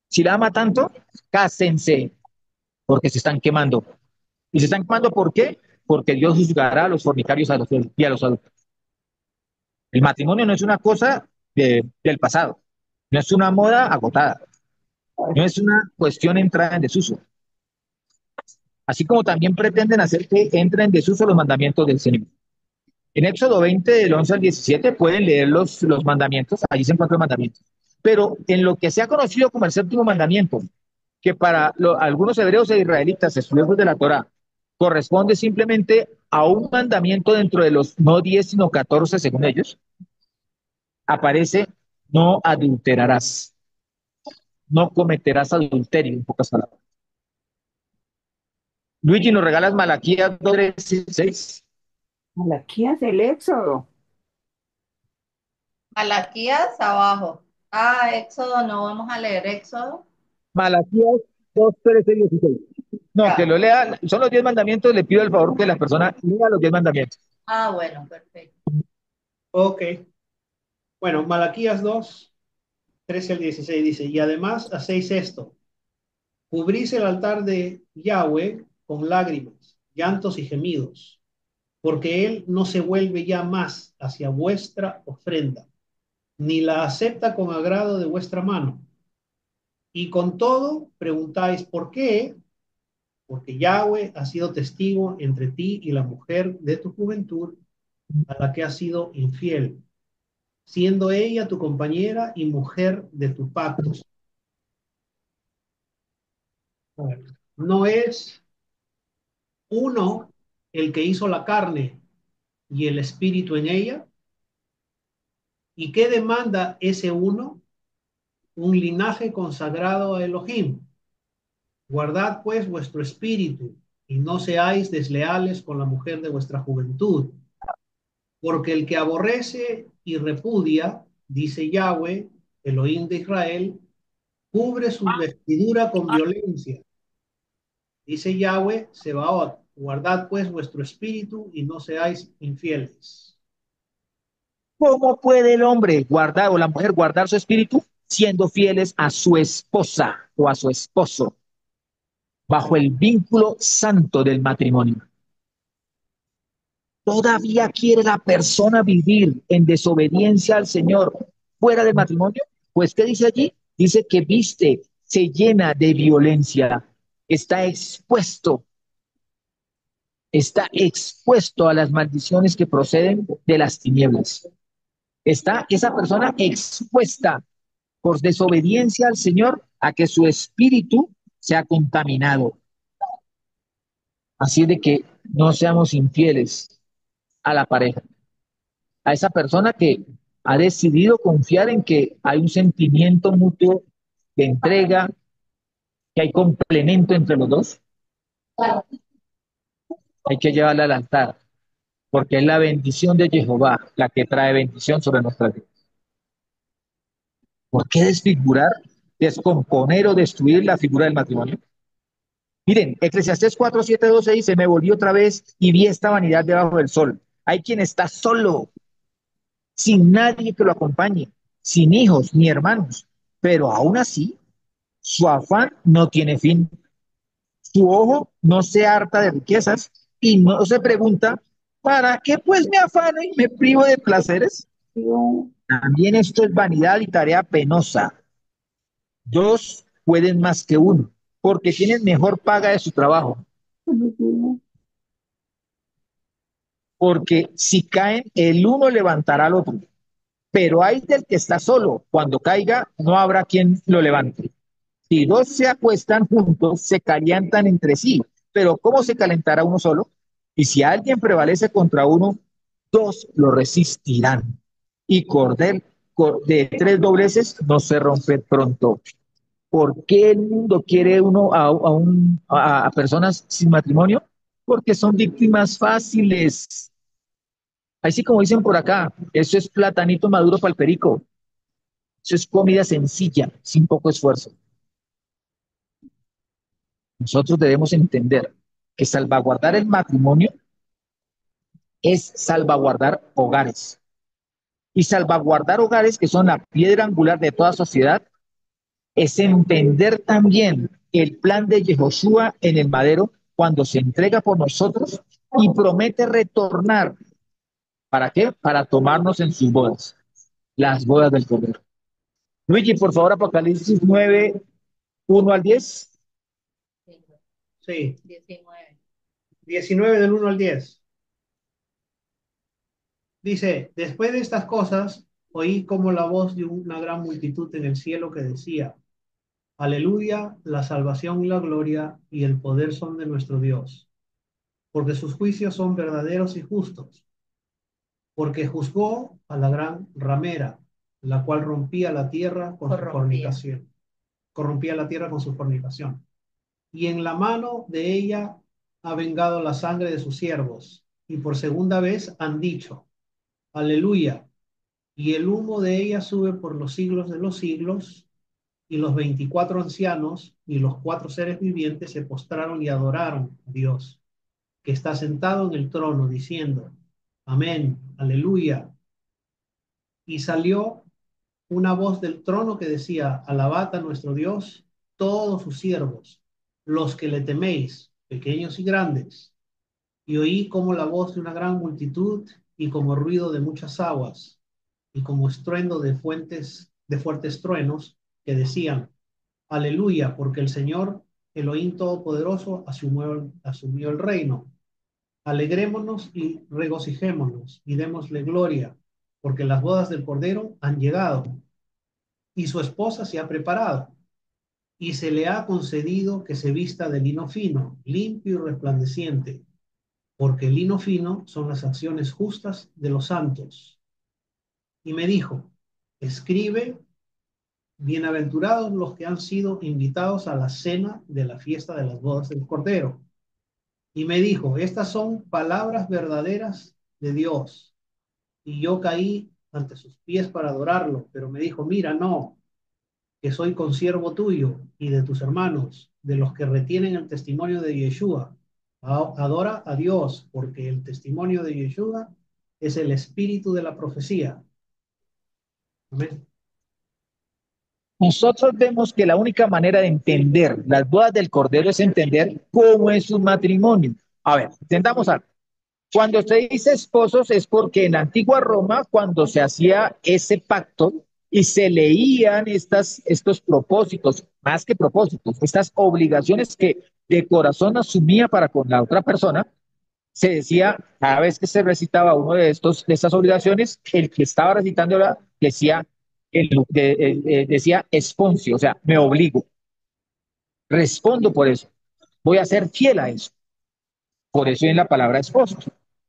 Si la ama tanto, cásense, porque se están quemando. ¿Y se están quemando por qué? Porque Dios juzgará a los fornicarios y a los adultos. El matrimonio no es una cosa del pasado, no es una moda agotada, no es una cuestión entrada en desuso. Así como también pretenden hacer que entren en desuso los mandamientos del Señor. En Éxodo 20, del 11 al 17, pueden leer los mandamientos, allí se encuentran los mandamientos. Pero en lo que se ha conocido como el séptimo mandamiento, que para algunos hebreos e israelitas, estudiosos de la Torá, corresponde simplemente a un mandamiento dentro de los no 10 sino 14 según ellos, aparece no adulterarás, no cometerás adulterio, en pocas palabras. Luigi, ¿nos regalas Malaquías 2:6? Malaquías del Éxodo. Malaquías abajo. Ah, Éxodo, no vamos a leer Éxodo. Malaquías 2:13-16. No, que Ya. lo lea, son los 10 mandamientos, le pido el favor que la persona lea los 10 mandamientos. Ah, bueno, perfecto. Ok. Bueno, Malaquías 2, 13 al 16 dice, y además hacéis esto, cubrís el altar de Yahweh con lágrimas, llantos y gemidos, porque él no se vuelve ya más hacia vuestra ofrenda, ni la acepta con agrado de vuestra mano. Y con todo preguntáis, ¿por qué? Porque Yahweh ha sido testigo entre ti y la mujer de tu juventud, a la que has sido infiel, siendo ella tu compañera y mujer de tu pacto. No es uno el que hizo la carne y el espíritu en ella. ¿Y qué demanda ese uno? Un linaje consagrado a Elohim. Guardad pues vuestro espíritu y no seáis desleales con la mujer de vuestra juventud, porque el que aborrece y repudia, dice Yahweh, Elohim de Israel, cubre su vestidura con violencia. Dice Yahweh, Sebaot, guardad pues vuestro espíritu y no seáis infieles. ¿Cómo puede el hombre guardar o la mujer guardar su espíritu siendo fieles a su esposa o a su esposo bajo el vínculo santo del matrimonio? ¿Todavía quiere la persona vivir en desobediencia al Señor fuera del matrimonio? Pues, ¿qué dice allí? Dice que viste, se llena de violencia, está está expuesto a las maldiciones que proceden de las tinieblas. Está esa persona expuesta por desobediencia al Señor a que su espíritu sea contaminado. Así de que no seamos infieles a la pareja, a esa persona que ha decidido confiar en que hay un sentimiento mutuo de entrega, que hay complemento entre los dos. Hay que llevarla al altar, porque es la bendición de Jehová la que trae bendición sobre nuestras vidas. ¿Por qué desfigurar, descomponer o destruir la figura del matrimonio? Miren, Eclesiastés 4:7-12 dice, me volví otra vez y vi esta vanidad debajo del sol. Hay quien está solo, sin nadie que lo acompañe, sin hijos ni hermanos, pero aún así su afán no tiene fin. Su ojo no se harta de riquezas y no se pregunta, ¿para qué pues me afano y me privo de placeres? Yo, También esto es vanidad y tarea penosa. Dos pueden más que uno, porque tienen mejor paga de su trabajo. Porque si caen, el uno levantará al otro. Pero hay del que está solo, cuando caiga, no habrá quien lo levante. Si dos se acuestan juntos, se calientan entre sí, pero ¿cómo se calentará uno solo? Y si alguien prevalece contra uno, dos lo resistirán. Y cordel de tres dobleces no se rompe pronto. ¿Por qué el mundo quiere uno a personas sin matrimonio? Porque son víctimas fáciles. Así como dicen por acá, eso es platanito maduro para el perico. Eso es comida sencilla, sin poco esfuerzo. Nosotros debemos entender que salvaguardar el matrimonio es salvaguardar hogares. Y salvaguardar hogares, que son la piedra angular de toda sociedad, es entender también el plan de Yehoshua en el madero cuando se entrega por nosotros y promete retornar. ¿Para qué? Para tomarnos en sus bodas, las bodas del Cordero. Luigi, por favor, Apocalipsis 9, 1 al 10. Sí, 19. 19 del 1 al 10. Dice, después de estas cosas, oí como la voz de una gran multitud en el cielo que decía, Aleluya, la salvación y la gloria y el poder son de nuestro Dios, porque sus juicios son verdaderos y justos, porque juzgó a la gran ramera, la cual rompía la tierra con su fornicación, corrompía la tierra con su fornicación. Y en la mano de ella ha vengado la sangre de sus siervos, y por segunda vez han dicho, Aleluya, y el humo de ella sube por los siglos de los siglos, y los 24 ancianos y los 4 seres vivientes se postraron y adoraron a Dios, que está sentado en el trono, diciendo, Amén, aleluya. Y salió una voz del trono que decía, Alabad a nuestro Dios, todos sus siervos, los que le teméis, pequeños y grandes. Y oí como la voz de una gran multitud y como ruido de muchas aguas y como estruendo de fuertes truenos que decían, Aleluya, porque el Señor, Elohim Todopoderoso, asumió el reino. Alegrémonos y regocijémonos y démosle gloria, porque las bodas del Cordero han llegado y su esposa se ha preparado y se le ha concedido que se vista de lino fino, limpio y resplandeciente, porque el lino fino son las acciones justas de los santos. Y me dijo, escribe, bienaventurados los que han sido invitados a la cena de la fiesta de las bodas del Cordero. Y me dijo, estas son palabras verdaderas de Dios. Y yo caí ante sus pies para adorarlo, pero me dijo, mira, no, que soy consiervo tuyo y de tus hermanos, de los que retienen el testimonio de Yeshua. Adora a Dios, porque el testimonio de Yeshua es el espíritu de la profecía. Amén. Nosotros vemos que la única manera de entender las bodas del Cordero es entender cómo es un matrimonio. A ver, entendamos algo. Cuando usted dice esposos es porque en la antigua Roma, cuando se hacía ese pacto y se leían estos propósitos, más que propósitos, estas obligaciones que de corazón asumía para con la otra persona, se decía, cada vez que se recitaba uno de estas obligaciones, el que estaba recitándola decía, decía esponcio, o sea, me obligo, respondo por eso, voy a ser fiel a eso. Por eso en la palabra esposo.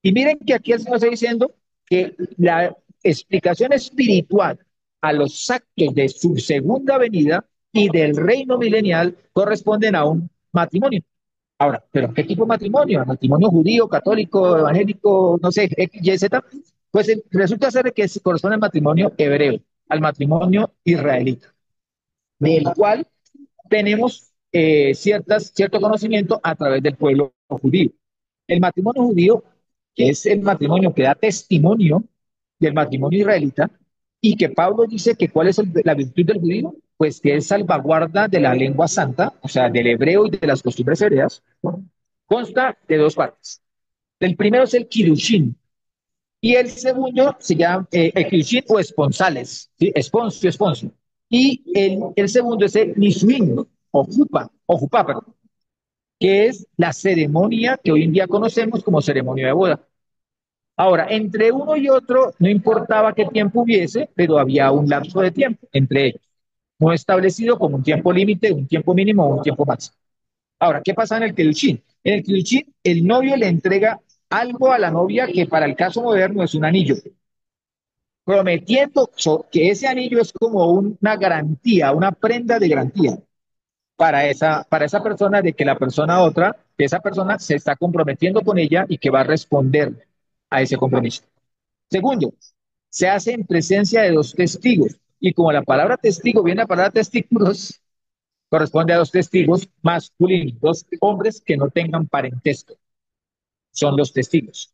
Y miren que aquí el Señor está diciendo que la explicación espiritual a los actos de su segunda venida y del reino milenial corresponden a un matrimonio. Ahora, ¿pero qué tipo de matrimonio? ¿Matrimonio judío, católico, evangélico, no sé, X, Y, Z? Pues resulta ser que corresponde al matrimonio hebreo, al matrimonio israelita, del cual tenemos cierto conocimiento a través del pueblo judío. El matrimonio judío, que es el matrimonio que da testimonio del matrimonio israelita, y que Pablo dice que cuál es la virtud del judío, pues que es salvaguarda de la lengua santa, o sea, del hebreo y de las costumbres hebreas, consta de dos partes. El primero es el Kiddushin, y el segundo se llama el Kiddushin o esponsales, ¿sí? Esponcio. Y el segundo es el Nisuin, o Jupá, perdón, que es la ceremonia que hoy en día conocemos como ceremonia de boda. Ahora, entre uno y otro, no importaba qué tiempo hubiese, pero había un lapso de tiempo entre ellos, no establecido como un tiempo límite, un tiempo mínimo o un tiempo máximo. Ahora, ¿qué pasa en el Kiddushin? En el Kiddushin, el novio le entrega algo a la novia que para el caso moderno es un anillo, prometiendo que ese anillo es como una garantía, una prenda de garantía. para esa persona de que la persona otra, que esa persona se está comprometiendo con ella y que va a responder a ese compromiso. Segundo, se hace en presencia de dos testigos. Y como la palabra testigo viene de la palabra testículos, corresponde a dos testigos masculinos, dos hombres que no tengan parentesco. Son los testigos.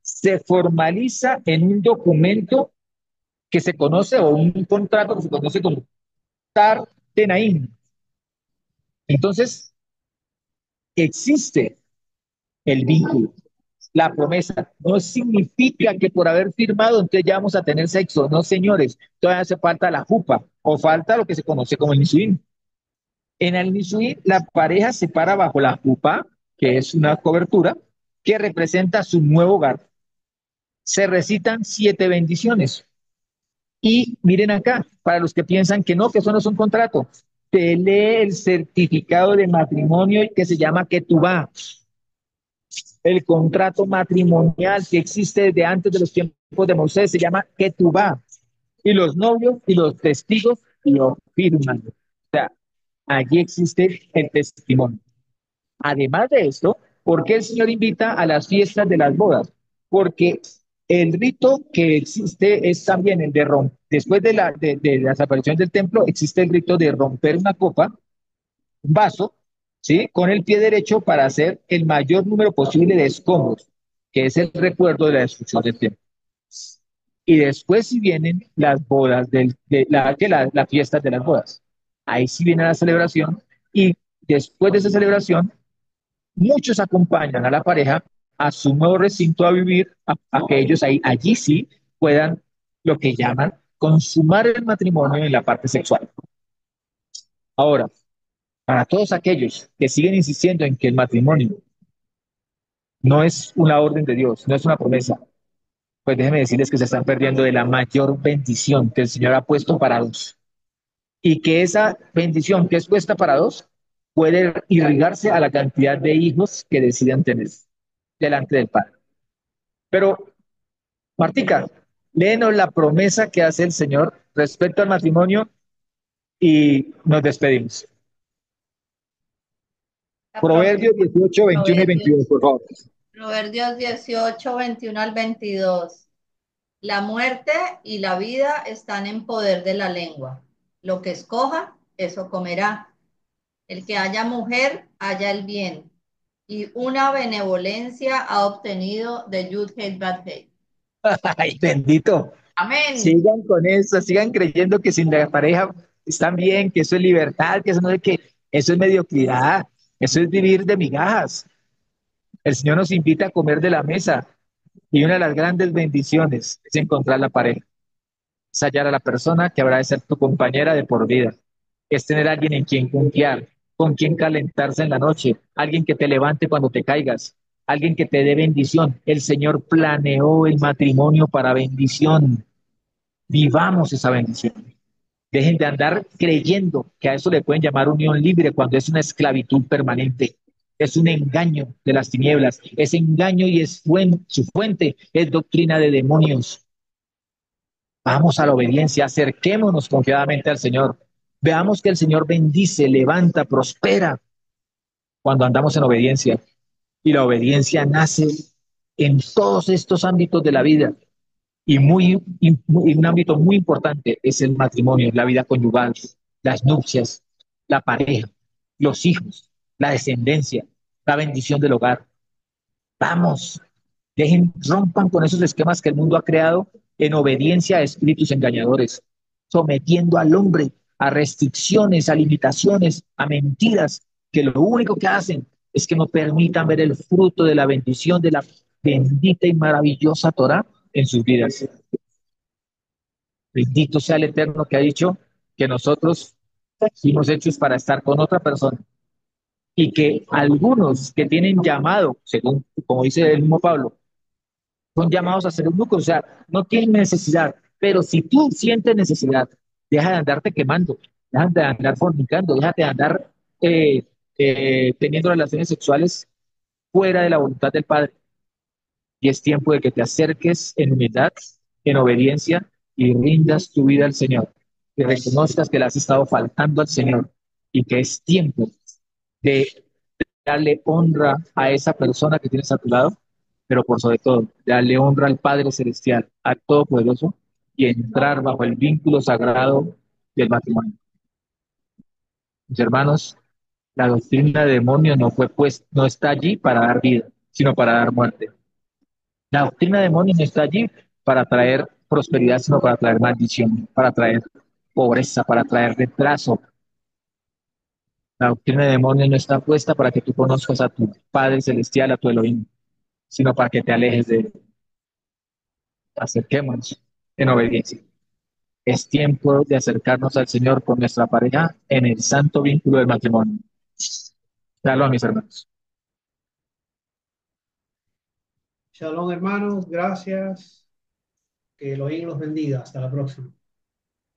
Se formaliza en un documento que se conoce o un contrato que se conoce como Tar Tenaim. Entonces, existe el vínculo, la promesa. No significa que por haber firmado entonces ya vamos a tener sexo. No, señores, todavía hace falta la jupa o falta lo que se conoce como el nisuín. En el nisuín, la pareja se para bajo la jupa, que es una cobertura que representa su nuevo hogar. Se recitan 7 bendiciones. Y miren acá, para los que piensan que no, que eso no es un contrato, te lee el certificado de matrimonio que se llama Ketubá, el contrato matrimonial que existe desde antes de los tiempos de Moisés, se llama Ketubá, y los novios y los testigos lo firman. O sea, allí existe el testimonio. Además de esto, ¿por qué el Señor invita a las fiestas de las bodas? Porque el rito que existe es también el de romper, después de la desaparición del templo, existe el rito de romper una copa, un vaso, ¿sí? Con el pie derecho para hacer el mayor número posible de escombros, que es el recuerdo de la destrucción del templo. Y después si vienen las bodas, las fiestas de las bodas. Ahí sí viene la celebración y después de esa celebración muchos acompañan a la pareja a su nuevo recinto a vivir, a que ellos allí sí puedan lo que llaman consumar el matrimonio en la parte sexual. Ahora, para todos aquellos que siguen insistiendo en que el matrimonio no es una orden de Dios, no es una promesa, pues déjenme decirles que se están perdiendo de la mayor bendición que el Señor ha puesto para dos. Y que esa bendición que es puesta para dos puede irrigarse a la cantidad de hijos que decidan tener delante del Padre. Pero Martica, léenos la promesa que hace el Señor respecto al matrimonio y nos despedimos. La Proverbios 18, 21 y Proverbios, 22, por favor. Proverbios 18, 21 al 22. La muerte y la vida están en poder de la lengua. Lo que escoja, eso comerá. El que haya mujer, haya el bien. Y una benevolencia ha obtenido de Yud Hel Bad Hel. Ay, bendito. Amén. Sigan con eso, sigan creyendo que sin la pareja están bien, que eso es libertad, que eso no es que eso es mediocridad, eso es vivir de migajas. El Señor nos invita a comer de la mesa y una de las grandes bendiciones es encontrar la pareja. Es hallar a la persona que habrá de ser tu compañera de por vida. Es tener a alguien en quien confiar, con quien calentarse en la noche, alguien que te levante cuando te caigas, alguien que te dé bendición. El Señor planeó el matrimonio para bendición. Vivamos esa bendición. Dejen de andar creyendo que a eso le pueden llamar unión libre cuando es una esclavitud permanente. Es un engaño de las tinieblas, es engaño y su fuente es doctrina de demonios. Vamos a la obediencia, acerquémonos confiadamente al Señor. Veamos que el Señor bendice, levanta, prospera cuando andamos en obediencia. Y la obediencia nace en todos estos ámbitos de la vida. Y un ámbito muy importante es el matrimonio, la vida conyugal, las nupcias, la pareja, los hijos, la descendencia, la bendición del hogar. Vamos, rompan con esos esquemas que el mundo ha creado en obediencia a espíritus engañadores, sometiendo al hombre a restricciones, a limitaciones, a mentiras, que lo único que hacen es que no permitan ver el fruto de la bendición de la bendita y maravillosa Torah en sus vidas. Bendito sea el Eterno que ha dicho que nosotros fuimos hechos para estar con otra persona y que algunos que tienen llamado, según como dice el mismo Pablo, son llamados a ser eunucos, o sea, no tienen necesidad, pero si tú sientes necesidad, deja de andarte quemando, deja de andar fornicando, deja de andar teniendo relaciones sexuales fuera de la voluntad del Padre. Y es tiempo de que te acerques en humildad, en obediencia y rindas tu vida al Señor. Que reconozcas que le has estado faltando al Señor y que es tiempo de darle honra a esa persona que tienes a tu lado, pero por sobre todo, darle honra al Padre Celestial, al Todopoderoso, y entrar bajo el vínculo sagrado del matrimonio. Mis hermanos, la doctrina de demonio no fue pues, no está allí para dar vida, sino para dar muerte. La doctrina de demonio no está allí para traer prosperidad, sino para traer maldición, para traer pobreza, para traer retraso. La doctrina de demonio no está puesta para que tú conozcas a tu Padre Celestial, a tu Elohim, sino para que te alejes de él. Acerquémonos en obediencia. Es tiempo de acercarnos al Señor con nuestra pareja en el santo vínculo del matrimonio. Shalom, mis hermanos. Shalom, hermanos. Gracias. Que Elohim los bendiga. Hasta la próxima.